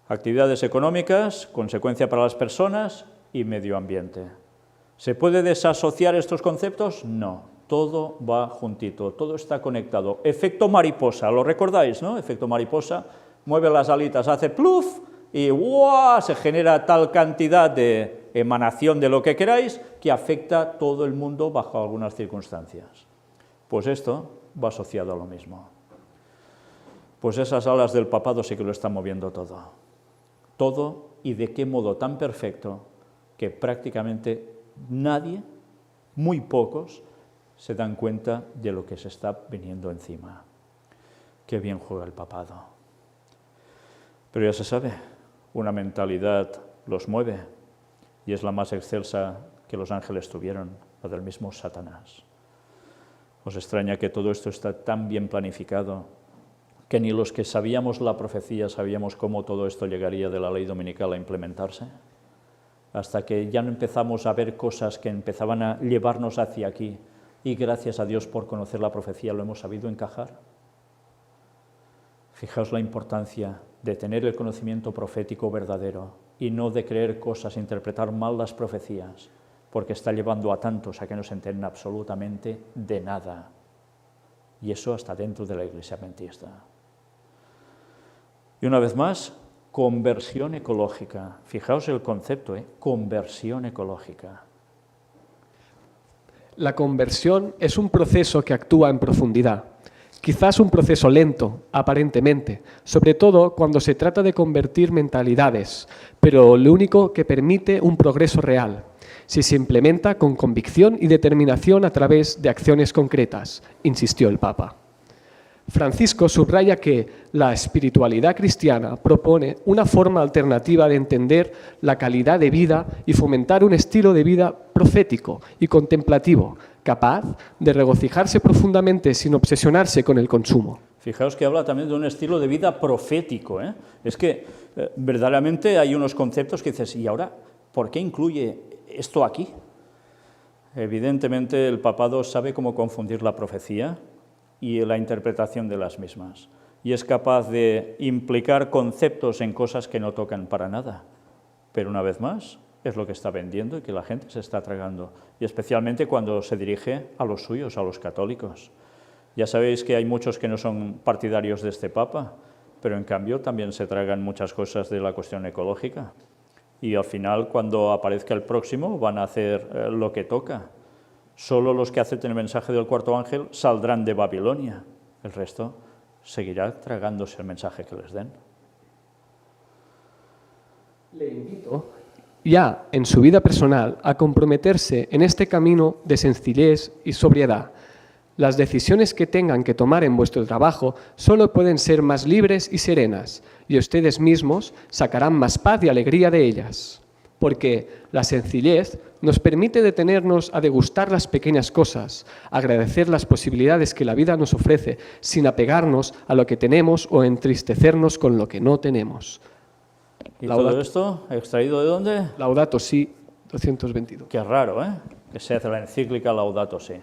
Actividades económicas, consecuencia para las personas y medio ambiente. ¿Se puede desasociar estos conceptos? No. Todo va juntito, todo está conectado. Efecto mariposa, ¿lo recordáis, no? Efecto mariposa, mueve las alitas, hace pluf y ¡guau! Se genera tal cantidad de emanación de lo que queráis que afecta a todo el mundo bajo algunas circunstancias. Pues esto va asociado a lo mismo. Pues esas alas del papado sí que lo están moviendo todo. Todo y de qué modo tan perfecto que prácticamente nadie, muy pocos, se dan cuenta de lo que se está viniendo encima. Qué bien juega el papado. Pero ya se sabe, una mentalidad los mueve, y es la más excelsa que los ángeles tuvieron, la del mismo Satanás. ¿Os extraña que todo esto está tan bien planificado, que ni los que sabíamos la profecía sabíamos cómo todo esto llegaría de la ley dominical a implementarse? Hasta que ya no empezamos a ver cosas que empezaban a llevarnos hacia aquí, y gracias a Dios por conocer la profecía lo hemos sabido encajar. Fijaos la importancia de tener el conocimiento profético verdadero y no de creer cosas, interpretar mal las profecías, porque está llevando a tantos a que no se enteren absolutamente de nada. Y eso hasta dentro de la Iglesia adventista. Y una vez más, conversión ecológica. Fijaos el concepto, conversión ecológica. La conversión es un proceso que actúa en profundidad. Quizás un proceso lento, aparentemente, sobre todo cuando se trata de convertir mentalidades, pero lo único que permite un progreso real, si se implementa con convicción y determinación a través de acciones concretas, insistió el Papa. Francisco subraya que la espiritualidad cristiana propone una forma alternativa de entender la calidad de vida y fomentar un estilo de vida profético y contemplativo, capaz de regocijarse profundamente sin obsesionarse con el consumo. Fijaos que habla también de un estilo de vida profético. Es que verdaderamente hay unos conceptos que dices, ¿y ahora por qué incluye esto aquí? Evidentemente el papado sabe cómo confundir la profecía y la interpretación de las mismas, y es capaz de implicar conceptos en cosas que no tocan para nada, pero una vez más es lo que está vendiendo y que la gente se está tragando, y especialmente cuando se dirige a los suyos, a los católicos. Ya sabéis que hay muchos que no son partidarios de este Papa, pero en cambio también se tragan muchas cosas de la cuestión ecológica, y al final cuando aparezca el próximo van a hacer lo que toca. Solo los que acepten el mensaje del cuarto ángel saldrán de Babilonia. El resto seguirá tragándose el mensaje que les den. Le invito ya en su vida personal a comprometerse en este camino de sencillez y sobriedad. Las decisiones que tengan que tomar en vuestro trabajo solo pueden ser más libres y serenas, y ustedes mismos sacarán más paz y alegría de ellas. Porque la sencillez nos permite detenernos a degustar las pequeñas cosas, agradecer las posibilidades que la vida nos ofrece, sin apegarnos a lo que tenemos o entristecernos con lo que no tenemos. ¿Y todo esto extraído de dónde? Laudato Si, 222. Qué raro, que se hace la encíclica Laudato Si.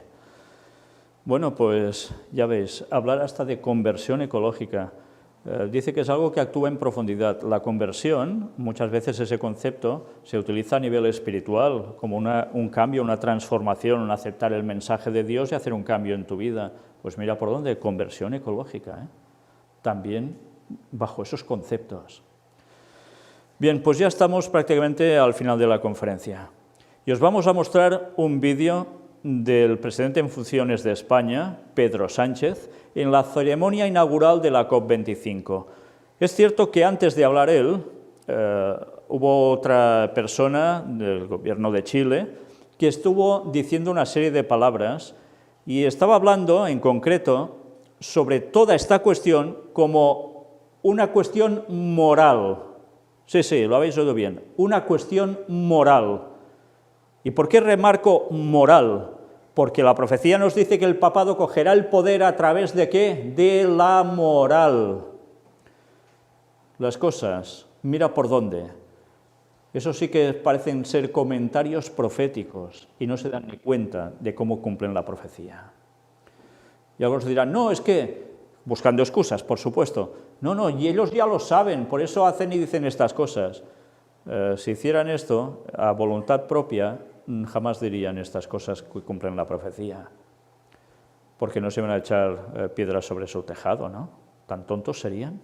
Bueno, pues ya veis, hablar hasta de conversión ecológica. Dice que es algo que actúa en profundidad. La conversión, muchas veces ese concepto se utiliza a nivel espiritual, como un cambio, una transformación, un aceptar el mensaje de Dios y hacer un cambio en tu vida. Pues mira por dónde, conversión ecológica, ¿eh? También bajo esos conceptos. Bien, pues ya estamos prácticamente al final de la conferencia. Y os vamos a mostrar un vídeo del presidente en funciones de España, Pedro Sánchez, en la ceremonia inaugural de la COP25. Es cierto que antes de hablar él, hubo otra persona del gobierno de Chile que estuvo diciendo una serie de palabras y estaba hablando en concreto sobre toda esta cuestión como una cuestión moral. Sí, lo habéis oído bien, una cuestión moral. ¿Y por qué remarco moral? Porque la profecía nos dice que el papado cogerá el poder a través de ¿qué? De la moral. Las cosas, mira por dónde. Eso sí que parecen ser comentarios proféticos y no se dan ni cuenta de cómo cumplen la profecía. Y algunos dirán, no, es que, buscando excusas, por supuesto, no, y ellos ya lo saben, por eso hacen y dicen estas cosas. Si hicieran esto a voluntad propia, jamás dirían estas cosas que cumplen la profecía, porque no se van a echar piedras sobre su tejado, ¿no? ¿Tan tontos serían?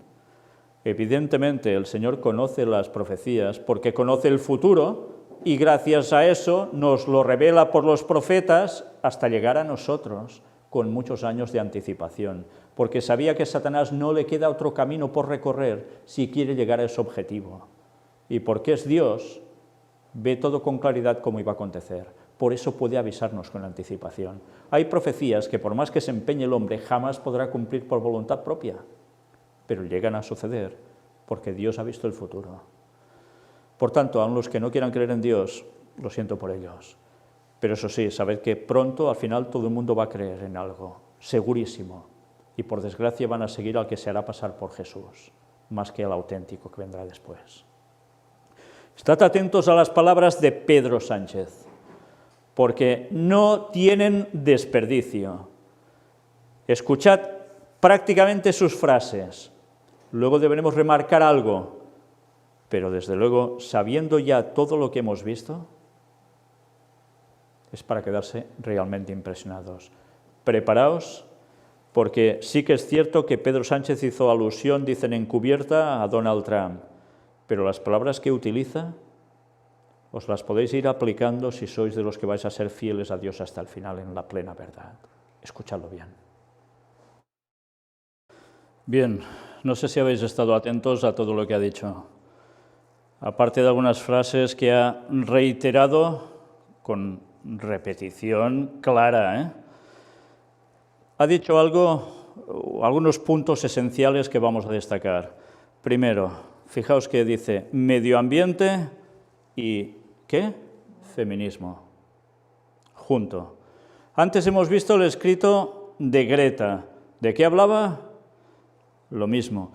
Evidentemente el Señor conoce las profecías porque conoce el futuro y gracias a eso nos lo revela por los profetas hasta llegar a nosotros con muchos años de anticipación, porque sabía que a Satanás no le queda otro camino por recorrer si quiere llegar a ese objetivo. Y porque es Dios, ve todo con claridad cómo iba a acontecer. Por eso puede avisarnos con anticipación. Hay profecías que por más que se empeñe el hombre jamás podrá cumplir por voluntad propia, pero llegan a suceder porque Dios ha visto el futuro. Por tanto, aun los que no quieran creer en Dios, lo siento por ellos. Pero eso sí, sabed que pronto al final todo el mundo va a creer en algo, segurísimo. Y por desgracia van a seguir al que se hará pasar por Jesús, más que al auténtico que vendrá después. Estad atentos a las palabras de Pedro Sánchez, porque no tienen desperdicio. Escuchad prácticamente sus frases. Luego deberemos remarcar algo, pero desde luego, sabiendo ya todo lo que hemos visto, es para quedarse realmente impresionados. Preparaos, porque sí que es cierto que Pedro Sánchez hizo alusión, dicen encubierta, a Donald Trump. Pero las palabras que utiliza os las podéis ir aplicando si sois de los que vais a ser fieles a Dios hasta el final en la plena verdad. Escuchadlo bien. Bien, no sé si habéis estado atentos a todo lo que ha dicho. Aparte de algunas frases que ha reiterado con repetición clara, ha dicho algunos puntos esenciales que vamos a destacar. Primero, fijaos que dice medio ambiente y ¿qué? Feminismo. Junto. Antes hemos visto el escrito de Greta. ¿De qué hablaba? Lo mismo.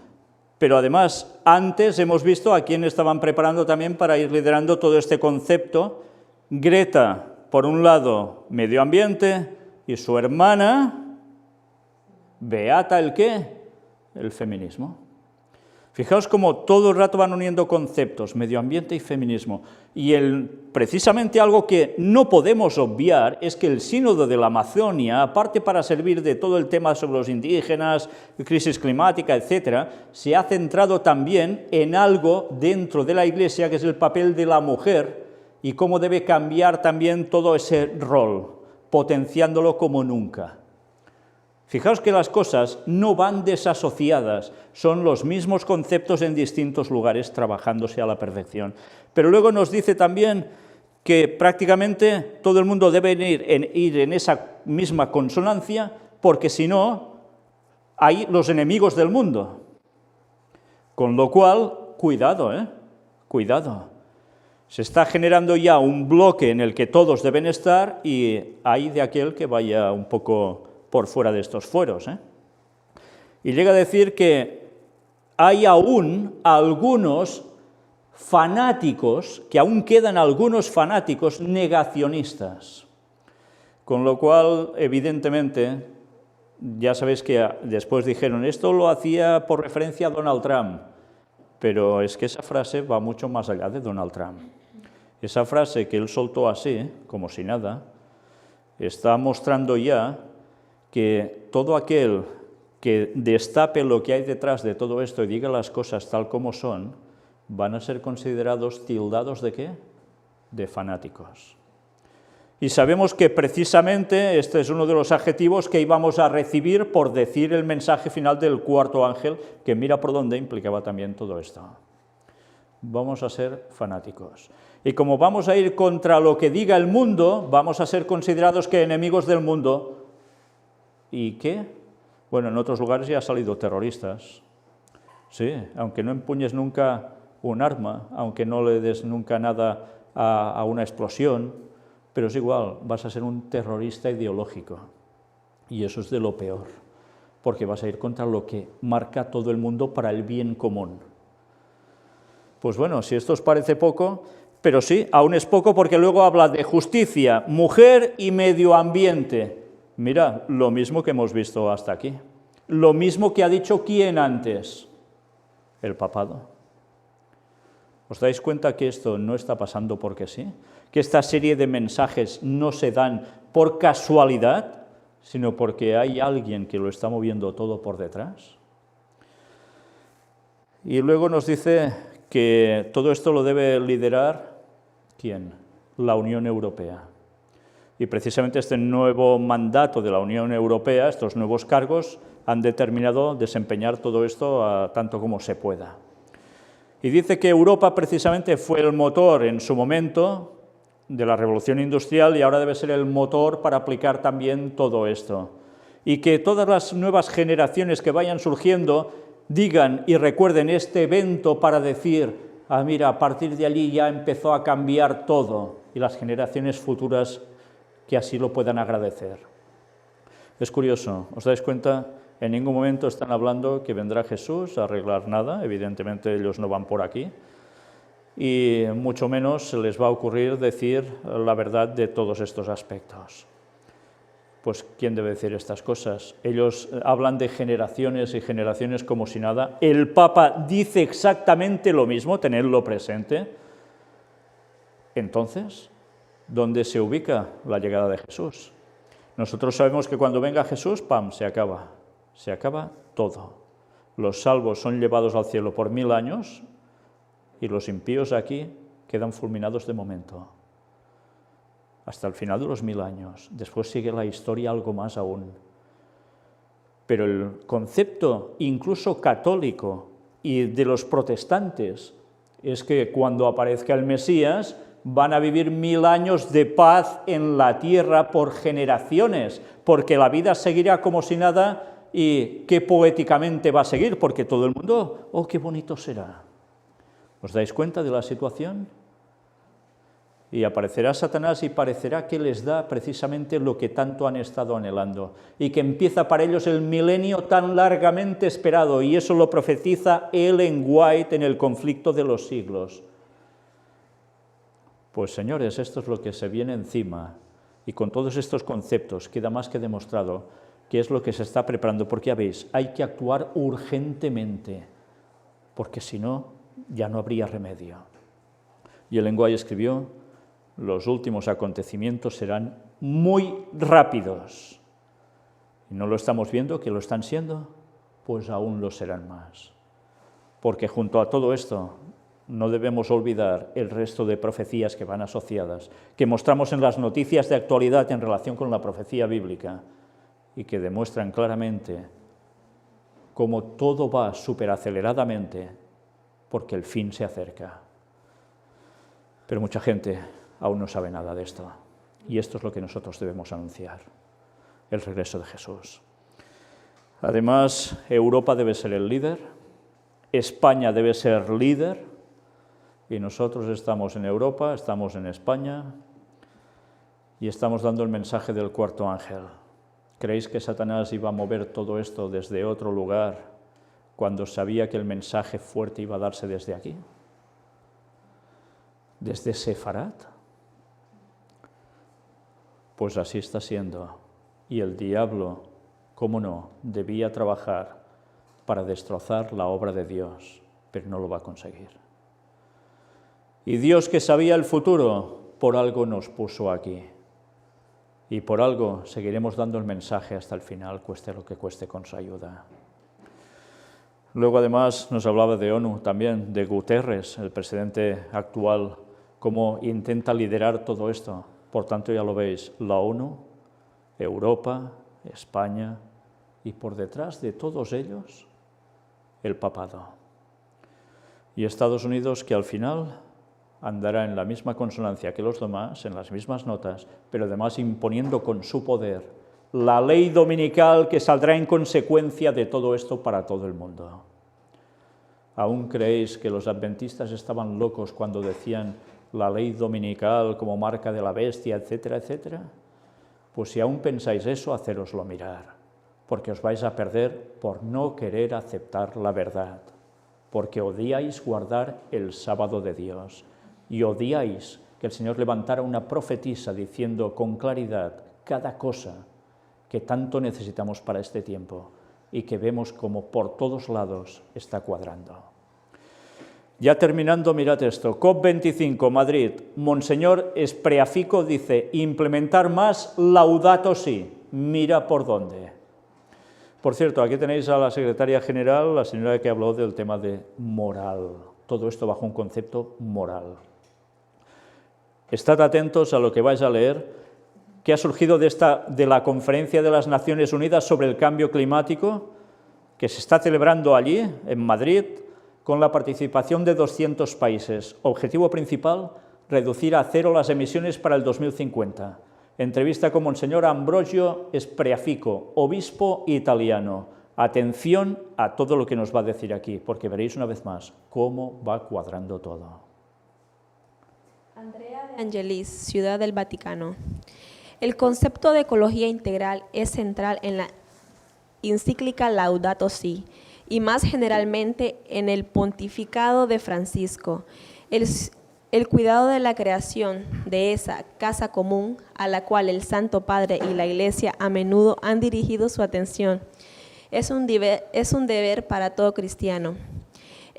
Pero además, antes hemos visto a quién estaban preparando también para ir liderando todo este concepto. Greta, por un lado, medio ambiente, y su hermana, Beata, ¿el qué? El feminismo. Fijaos cómo todo el rato van uniendo conceptos, medio ambiente y feminismo. Y precisamente algo que no podemos obviar es que el sínodo de la Amazonia, aparte para servir de todo el tema sobre los indígenas, crisis climática, etc., se ha centrado también en algo dentro de la Iglesia que es el papel de la mujer y cómo debe cambiar también todo ese rol, potenciándolo como nunca. Fijaos que las cosas no van desasociadas, son los mismos conceptos en distintos lugares trabajándose a la perfección. Pero luego nos dice también que prácticamente todo el mundo debe ir en esa misma consonancia, porque si no, hay los enemigos del mundo. Con lo cual, cuidado, cuidado. Se está generando ya un bloque en el que todos deben estar y hay de aquel que vaya un poco por fuera de estos fueros. Y llega a decir que hay aún algunos fanáticos, que aún quedan algunos fanáticos negacionistas, con lo cual, evidentemente, Ya sabéis que después dijeron, esto lo hacía por referencia a Donald Trump, pero es que esa frase va mucho más allá de Donald Trump. Esa frase que él soltó así, como si nada, está mostrando ya que todo aquel que destape lo que hay detrás de todo esto y diga las cosas tal como son, van a ser considerados tildados ¿de qué? De fanáticos. Y sabemos que precisamente este es uno de los adjetivos que íbamos a recibir por decir el mensaje final del cuarto ángel, que mira por dónde implicaba también todo esto. Vamos a ser fanáticos. Y como vamos a ir contra lo que diga el mundo, vamos a ser considerados que enemigos del mundo. ¿Y qué? Bueno, en otros lugares ya han salido terroristas. Sí, aunque no empuñes nunca un arma, aunque no le des nunca nada a una explosión, pero es igual, vas a ser un terrorista ideológico. Y eso es de lo peor, porque vas a ir contra lo que marca todo el mundo para el bien común. Pues bueno, si esto os parece poco, pero sí, aún es poco porque luego habla de justicia, mujer y medio ambiente. Mira, lo mismo que hemos visto hasta aquí. Lo mismo que ha dicho ¿quién antes? El papado. ¿Os dais cuenta que esto no está pasando porque sí? Que esta serie de mensajes no se dan por casualidad, sino porque hay alguien que lo está moviendo todo por detrás. Y luego nos dice que todo esto lo debe liderar, ¿quién? La Unión Europea. Y precisamente este nuevo mandato de la Unión Europea, estos nuevos cargos, han determinado desempeñar todo esto tanto como se pueda. Y dice que Europa precisamente fue el motor en su momento de la revolución industrial y ahora debe ser el motor para aplicar también todo esto. Y que todas las nuevas generaciones que vayan surgiendo digan y recuerden este evento para decir, ah, mira, a partir de allí ya empezó a cambiar todo, y las generaciones futuras que así lo puedan agradecer. Es curioso, ¿os dais cuenta? En ningún momento están hablando que vendrá Jesús a arreglar nada, evidentemente ellos no van por aquí, y mucho menos se les va a ocurrir decir la verdad de todos estos aspectos. Pues, ¿quién debe decir estas cosas? Ellos hablan de generaciones y generaciones como si nada. El Papa dice exactamente lo mismo, tenedlo presente. Entonces, ¿dónde se ubica la llegada de Jesús? Nosotros sabemos que cuando venga Jesús, ¡pam!, se acaba todo. Los salvos son llevados al cielo por 1000 años y los impíos aquí quedan fulminados de momento. Hasta el final de los 1000 años. Después sigue la historia algo más aún. Pero el concepto incluso católico y de los protestantes es que cuando aparezca el Mesías van a vivir 1000 años de paz en la tierra por generaciones, porque la vida seguirá como si nada y qué poéticamente va a seguir, porque todo el mundo, oh, qué bonito será. ¿Os dais cuenta de la situación? Y aparecerá Satanás y parecerá que les da precisamente lo que tanto han estado anhelando y que empieza para ellos el milenio tan largamente esperado, y eso lo profetiza Ellen White en El conflicto de los siglos. Pues señores, esto es lo que se viene encima, y con todos estos conceptos queda más que demostrado que es lo que se está preparando, porque ya veis, hay que actuar urgentemente, porque si no, ya no habría remedio. Y Ellen White escribió: los últimos acontecimientos serán muy rápidos. ¿Y no lo estamos viendo que lo están siendo? Pues aún lo serán más. Porque junto a todo esto no debemos olvidar el resto de profecías que van asociadas, que mostramos en las noticias de actualidad en relación con la profecía bíblica y que demuestran claramente cómo todo va superaceleradamente porque el fin se acerca. Pero mucha gente aún no sabe nada de esto. Y esto es lo que nosotros debemos anunciar, el regreso de Jesús. Además, Europa debe ser el líder, España debe ser líder, y nosotros estamos en Europa, estamos en España, y estamos dando el mensaje del cuarto ángel. ¿Creéis que Satanás iba a mover todo esto desde otro lugar cuando sabía que el mensaje fuerte iba a darse desde aquí? ¿Desde Sefarat? Pues así está siendo. Y el diablo cómo no, debía trabajar para destrozar la obra de Dios, pero no lo va a conseguir. Y Dios, que sabía el futuro, por algo nos puso aquí. Y por algo seguiremos dando el mensaje hasta el final, cueste lo que cueste, con su ayuda. Luego, además, nos hablaba de ONU también, de Guterres, el presidente actual, cómo intenta liderar todo esto. Por tanto, ya lo veis, la ONU, Europa, España, y por detrás de todos ellos, el papado. Y Estados Unidos, que al final andará en la misma consonancia que los demás, en las mismas notas, pero además imponiendo con su poder la ley dominical que saldrá en consecuencia de todo esto para todo el mundo. ¿Aún creéis que los adventistas estaban locos cuando decían la ley dominical como marca de la bestia, etcétera, etcétera? Pues si aún pensáis eso, hacéroslo mirar, porque os vais a perder por no querer aceptar la verdad, porque odiáis guardar el sábado de Dios y odiáis que el Señor levantara una profetisa diciendo con claridad cada cosa que tanto necesitamos para este tiempo y que vemos como por todos lados está cuadrando. Ya terminando, mirad esto, COP25, Madrid, Monseñor Spreafico dice, implementar más Laudato Si, mira por dónde. Por cierto, aquí tenéis a la secretaria general, la señora que habló del tema de moral, todo esto bajo un concepto moral. Estad atentos a lo que vais a leer, que ha surgido de la Conferencia de las Naciones Unidas sobre el Cambio Climático, que se está celebrando allí, en Madrid, con la participación de 200 países. Objetivo principal, reducir a cero las emisiones para el 2050. Entrevista con Monseñor Ambrogio Spreafico, obispo italiano. Atención a todo lo que nos va a decir aquí, porque veréis una vez más cómo va cuadrando todo. Andrea de Angelis, Ciudad del Vaticano. El concepto de ecología integral es central en la encíclica Laudato Si y más generalmente en el pontificado de Francisco. El cuidado de la creación de esa casa común a la cual el Santo Padre y la Iglesia a menudo han dirigido su atención es un deber para todo cristiano.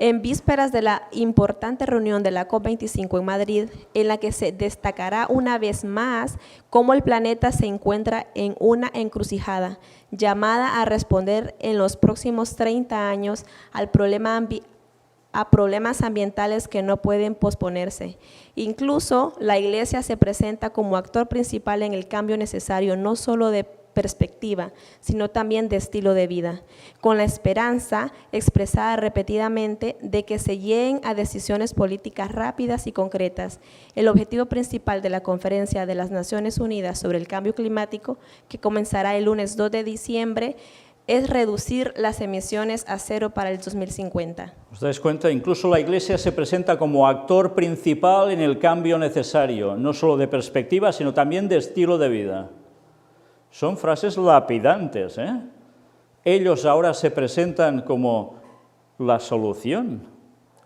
En vísperas de la importante reunión de la COP25 en Madrid, en la que se destacará una vez más cómo el planeta se encuentra en una encrucijada, llamada a responder en los próximos 30 años a problemas ambientales que no pueden posponerse. Incluso la Iglesia se presenta como actor principal en el cambio necesario, no solo de perspectiva, sino también de estilo de vida, con la esperanza expresada repetidamente de que se lleguen a decisiones políticas rápidas y concretas. El objetivo principal de la Conferencia de las Naciones Unidas sobre el Cambio Climático, que comenzará el lunes 2 de diciembre, es reducir las emisiones a cero para el 2050. ¿Os dais cuenta? Incluso la Iglesia se presenta como actor principal en el cambio necesario, no solo de perspectiva, sino también de estilo de vida. Son frases lapidantes, ¿eh? Ellos ahora se presentan como la solución,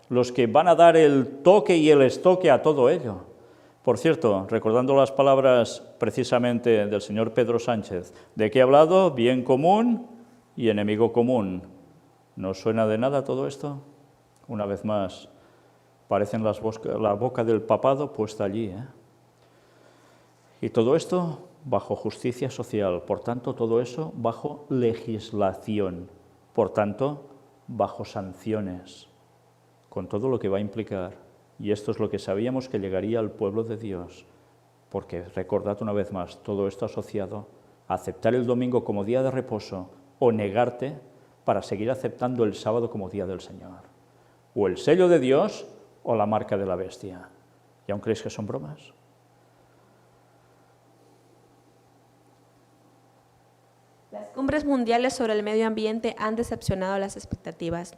los que van a dar el toque y el estoque a todo ello. Por cierto, recordando las palabras precisamente del señor Pedro Sánchez, ¿de qué ha hablado? Bien común y enemigo común. ¿No os suena de nada todo esto? Una vez más, parecen la boca del papado puesta allí, ¿eh? Y todo esto bajo justicia social, por tanto, todo eso bajo legislación, por tanto, bajo sanciones, con todo lo que va a implicar. Y esto es lo que sabíamos que llegaría al pueblo de Dios, porque recordad una vez más, todo esto asociado a aceptar el domingo como día de reposo o negarte para seguir aceptando el sábado como día del Señor. O el sello de Dios o la marca de la bestia. ¿Y aún creéis que son bromas? Las cumbres mundiales sobre el medio ambiente han decepcionado las expectativas.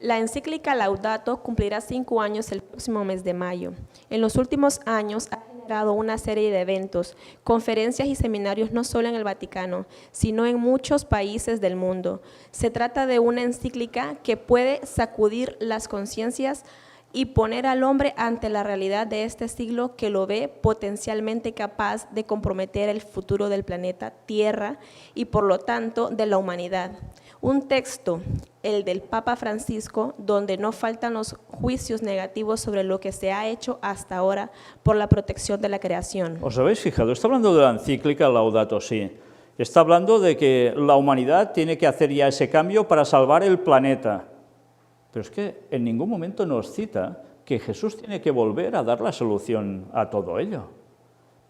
La encíclica Laudato cumplirá 5 años el próximo mes de mayo. En los últimos años ha generado una serie de eventos, conferencias y seminarios no solo en el Vaticano, sino en muchos países del mundo. Se trata de una encíclica que puede sacudir las conciencias y poner al hombre ante la realidad de este siglo que lo ve potencialmente capaz de comprometer el futuro del planeta Tierra y por lo tanto de la humanidad. Un texto, el del Papa Francisco, donde no faltan los juicios negativos sobre lo que se ha hecho hasta ahora por la protección de la creación. ¿Os habéis fijado? Está hablando de la encíclica Laudato Si. Está hablando de que la humanidad tiene que hacer ya ese cambio para salvar el planeta. Pero es que en ningún momento nos cita que Jesús tiene que volver a dar la solución a todo ello.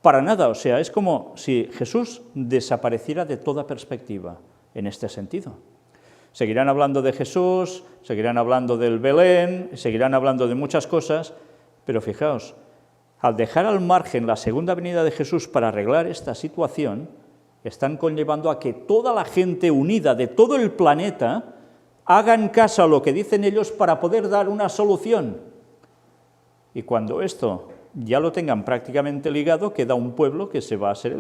Para nada, o sea, es como si Jesús desapareciera de toda perspectiva en este sentido. Seguirán hablando de Jesús, seguirán hablando del Belén, seguirán hablando de muchas cosas, pero fijaos, al dejar al margen la segunda venida de Jesús para arreglar esta situación, están conllevando a que toda la gente unida de todo el planeta hagan caso a lo que dicen ellos para poder dar una solución. Y cuando esto ya lo tengan prácticamente ligado, queda un pueblo que va a ser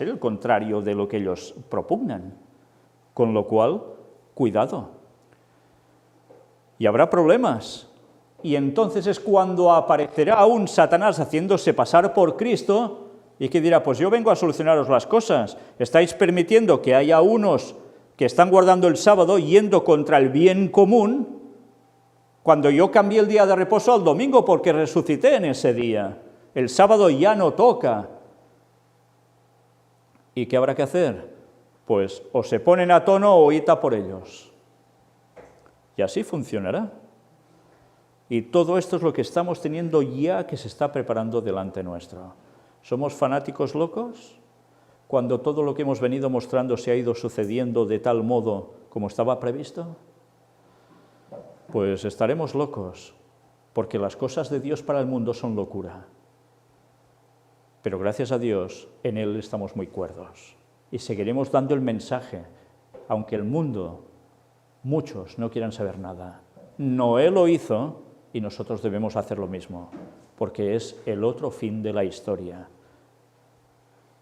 el contrario de lo que ellos propugnan. Con lo cual, cuidado. Y habrá problemas. Y entonces es cuando aparecerá un Satanás haciéndose pasar por Cristo y que dirá, pues yo vengo a solucionaros las cosas. Estáis permitiendo que haya unos que están guardando el sábado yendo contra el bien común, cuando yo cambié el día de reposo al domingo porque resucité en ese día. El sábado ya no toca. ¿Y qué habrá que hacer? Pues o se ponen a tono o id a por ellos. Y así funcionará. Y todo esto es lo que estamos teniendo ya que se está preparando delante nuestro. ¿Somos fanáticos locos? Cuando todo lo que hemos venido mostrando se ha ido sucediendo de tal modo como estaba previsto, pues estaremos locos, porque las cosas de Dios para el mundo son locura. Pero gracias a Dios, en Él estamos muy cuerdos y seguiremos dando el mensaje, aunque el mundo, muchos no quieran saber nada. Noé lo hizo y nosotros debemos hacer lo mismo, porque es el otro fin de la historia.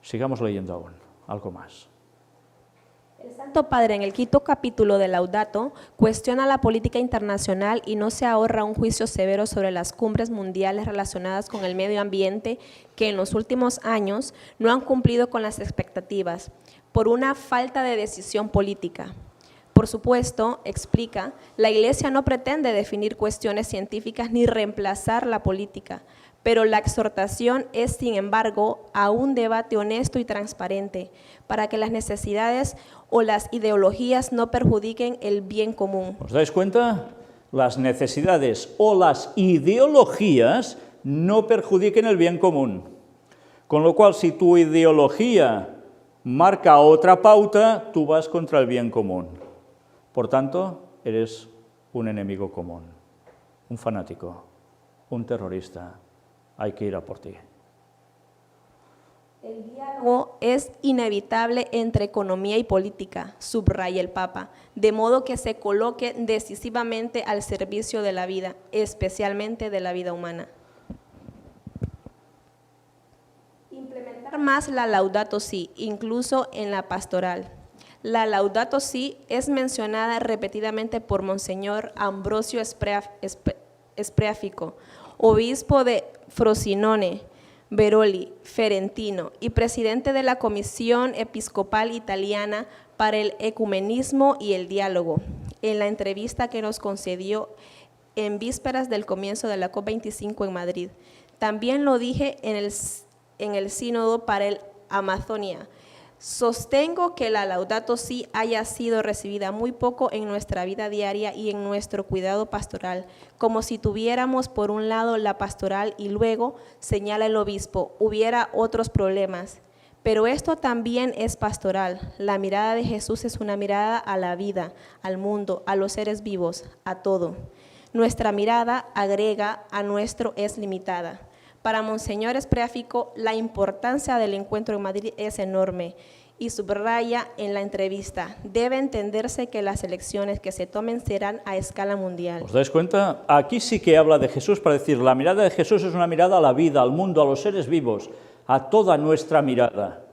Sigamos leyendo aún, algo más. El Santo Padre, en el quinto capítulo de Laudato, cuestiona la política internacional y no se ahorra un juicio severo sobre las cumbres mundiales relacionadas con el medio ambiente que en los últimos años no han cumplido con las expectativas por una falta de decisión política. Por supuesto, explica, la Iglesia no pretende definir cuestiones científicas ni reemplazar la política, pero la exhortación es, sin embargo, a un debate honesto y transparente para que las necesidades o las ideologías no perjudiquen el bien común. ¿Os dais cuenta? Las necesidades o las ideologías no perjudiquen el bien común. Con lo cual, si tu ideología marca otra pauta, tú vas contra el bien común. Por tanto, eres un enemigo común, un fanático, un terrorista. Hay que ir a por ti. El diálogo es inevitable entre economía y política, subraya el Papa, de modo que se coloque decisivamente al servicio de la vida, especialmente de la vida humana. Implementar más la Laudato Si, incluso en la pastoral. La Laudato Si es mencionada repetidamente por Monseñor Ambrosio Spreafico, obispo de Frosinone, Veroli, Ferentino y presidente de la Comisión Episcopal Italiana para el Ecumenismo y el Diálogo, en la entrevista que nos concedió en vísperas del comienzo de la COP25 en Madrid. También lo dije en el Sínodo para el Amazonia. Sostengo que la Laudato Si haya sido recibida muy poco en nuestra vida diaria y en nuestro cuidado pastoral, como si tuviéramos por un lado la pastoral y luego, señala el obispo, hubiera otros problemas. Pero esto también es pastoral. La mirada de Jesús es una mirada a la vida, al mundo, a los seres vivos, a todo. Nuestra mirada, agrega, a nuestro es limitada. Para Monseñor Spreafico, la importancia del encuentro en Madrid es enorme y subraya en la entrevista, debe entenderse que las elecciones que se tomen serán a escala mundial. ¿Os dais cuenta? Aquí sí que habla de Jesús para decir, la mirada de Jesús es una mirada a la vida, al mundo, a los seres vivos, a toda nuestra mirada,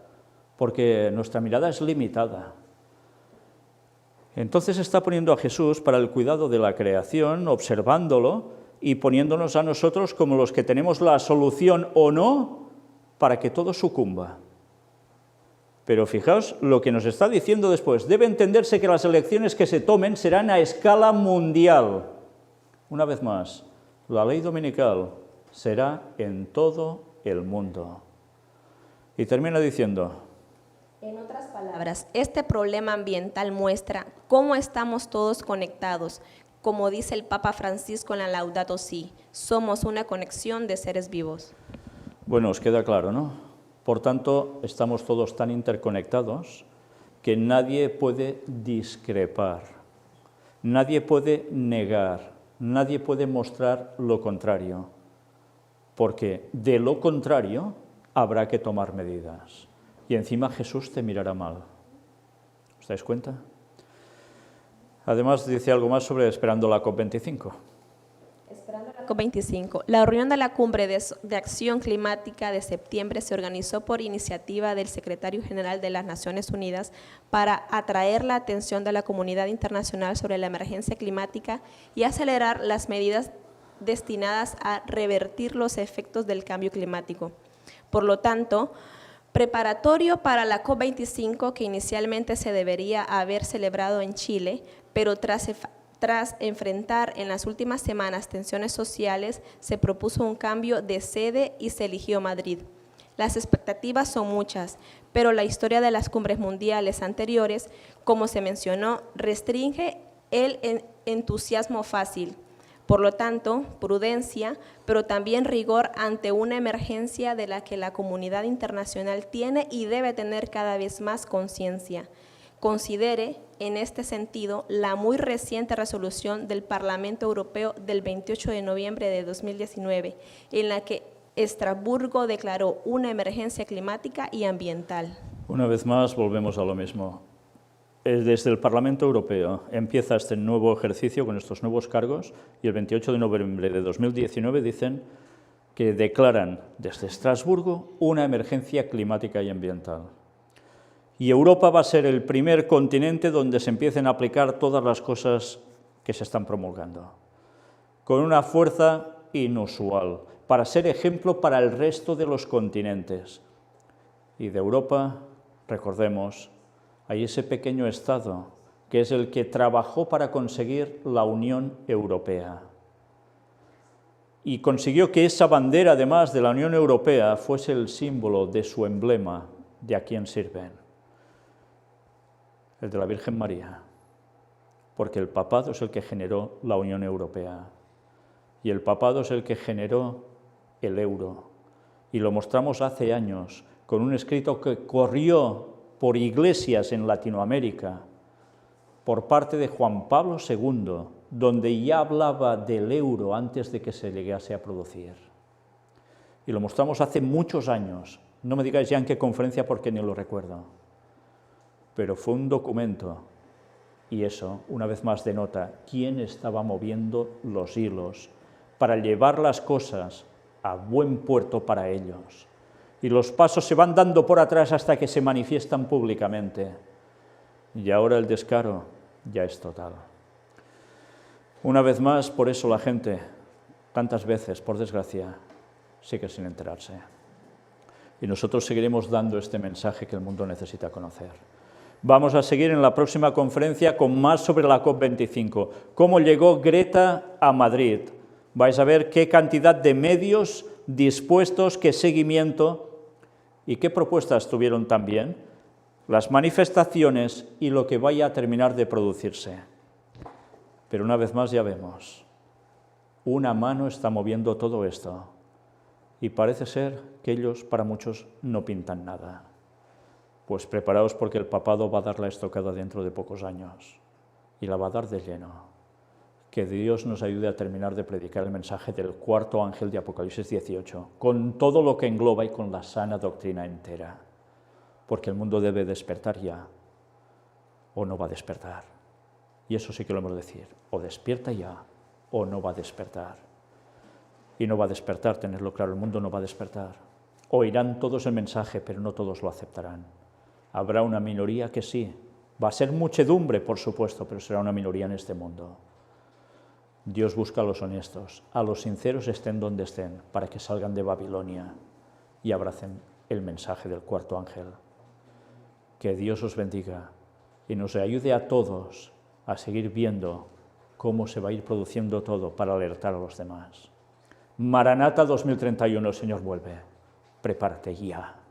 porque nuestra mirada es limitada. Entonces está poniendo a Jesús para el cuidado de la creación, observándolo, y poniéndonos a nosotros como los que tenemos la solución o no para que todo sucumba. Pero fijaos lo que nos está diciendo después. Debe entenderse que las elecciones que se tomen serán a escala mundial. Una vez más, la ley dominical será en todo el mundo. Y termina diciendo: en otras palabras, este problema ambiental muestra cómo estamos todos conectados. Como dice el Papa Francisco en la Laudato Si, somos una conexión de seres vivos. Bueno, os queda claro, ¿no? Por tanto, estamos todos tan interconectados que nadie puede discrepar, nadie puede negar, nadie puede mostrar lo contrario, porque de lo contrario habrá que tomar medidas. Y encima Jesús te mirará mal. ¿Os dais cuenta? Además, dice algo más sobre esperando la COP25. Esperando la COP25. La reunión de la Cumbre de Acción Climática de septiembre se organizó por iniciativa del Secretario General de las Naciones Unidas para atraer la atención de la comunidad internacional sobre la emergencia climática y acelerar las medidas destinadas a revertir los efectos del cambio climático. Por lo tanto, preparatorio para la COP25, que inicialmente se debería haber celebrado en Chile, pero tras enfrentar en las últimas semanas tensiones sociales, se propuso un cambio de sede y se eligió Madrid. Las expectativas son muchas, pero la historia de las cumbres mundiales anteriores, como se mencionó, restringe el entusiasmo fácil. Por lo tanto, prudencia, pero también rigor ante una emergencia de la que la comunidad internacional tiene y debe tener cada vez más conciencia. Considere, en este sentido, la muy reciente resolución del Parlamento Europeo del 28 de noviembre de 2019, en la que Estrasburgo declaró una emergencia climática y ambiental. Una vez más, volvemos a lo mismo. Desde el Parlamento Europeo empieza este nuevo ejercicio con estos nuevos cargos y el 28 de noviembre de 2019 dicen que declaran desde Estrasburgo una emergencia climática y ambiental. Y Europa va a ser el primer continente donde se empiecen a aplicar todas las cosas que se están promulgando, con una fuerza inusual, para ser ejemplo para el resto de los continentes. Y de Europa, recordemos, hay ese pequeño Estado que es el que trabajó para conseguir la Unión Europea. Y consiguió que esa bandera, además de la Unión Europea, fuese el símbolo de su emblema, de a quién sirven. El de la Virgen María, porque el papado es el que generó la Unión Europea y el papado es el que generó el euro. Y lo mostramos hace años con un escrito que corrió por iglesias en Latinoamérica, por parte de Juan Pablo II, donde ya hablaba del euro antes de que se llegase a producir. Y lo mostramos hace muchos años, no me digáis ya en qué conferencia porque ni lo recuerdo, pero fue un documento, y eso, una vez más, denota quién estaba moviendo los hilos para llevar las cosas a buen puerto para ellos. Y los pasos se van dando por atrás hasta que se manifiestan públicamente. Y ahora el descaro ya es total. Una vez más, por eso la gente, tantas veces, por desgracia, sigue sin enterarse. Y nosotros seguiremos dando este mensaje que el mundo necesita conocer. Vamos a seguir en la próxima conferencia con más sobre la COP25. Cómo llegó Greta a Madrid. Vais a ver qué cantidad de medios dispuestos, qué seguimiento y qué propuestas tuvieron también, las manifestaciones y lo que vaya a terminar de producirse. Pero una vez más ya vemos, una mano está moviendo todo esto y parece ser que ellos, para muchos, no pintan nada. Pues preparaos porque el papado va a dar la estocada dentro de pocos años y la va a dar de lleno. Que Dios nos ayude a terminar de predicar el mensaje del cuarto ángel de Apocalipsis 18, con todo lo que engloba y con la sana doctrina entera, porque el mundo debe despertar ya, o no va a despertar. Y eso sí que lo hemos de decir, o despierta ya, o no va a despertar. Y no va a despertar, tenerlo claro, el mundo no va a despertar. Oirán todos el mensaje, pero no todos lo aceptarán. Habrá una minoría que sí, va a ser muchedumbre, por supuesto, pero será una minoría en este mundo. Dios busca a los honestos, a los sinceros estén donde estén, para que salgan de Babilonia y abracen el mensaje del cuarto ángel. Que Dios os bendiga y nos ayude a todos a seguir viendo cómo se va a ir produciendo todo para alertar a los demás. Maranata 2031, el Señor vuelve. Prepárate ya.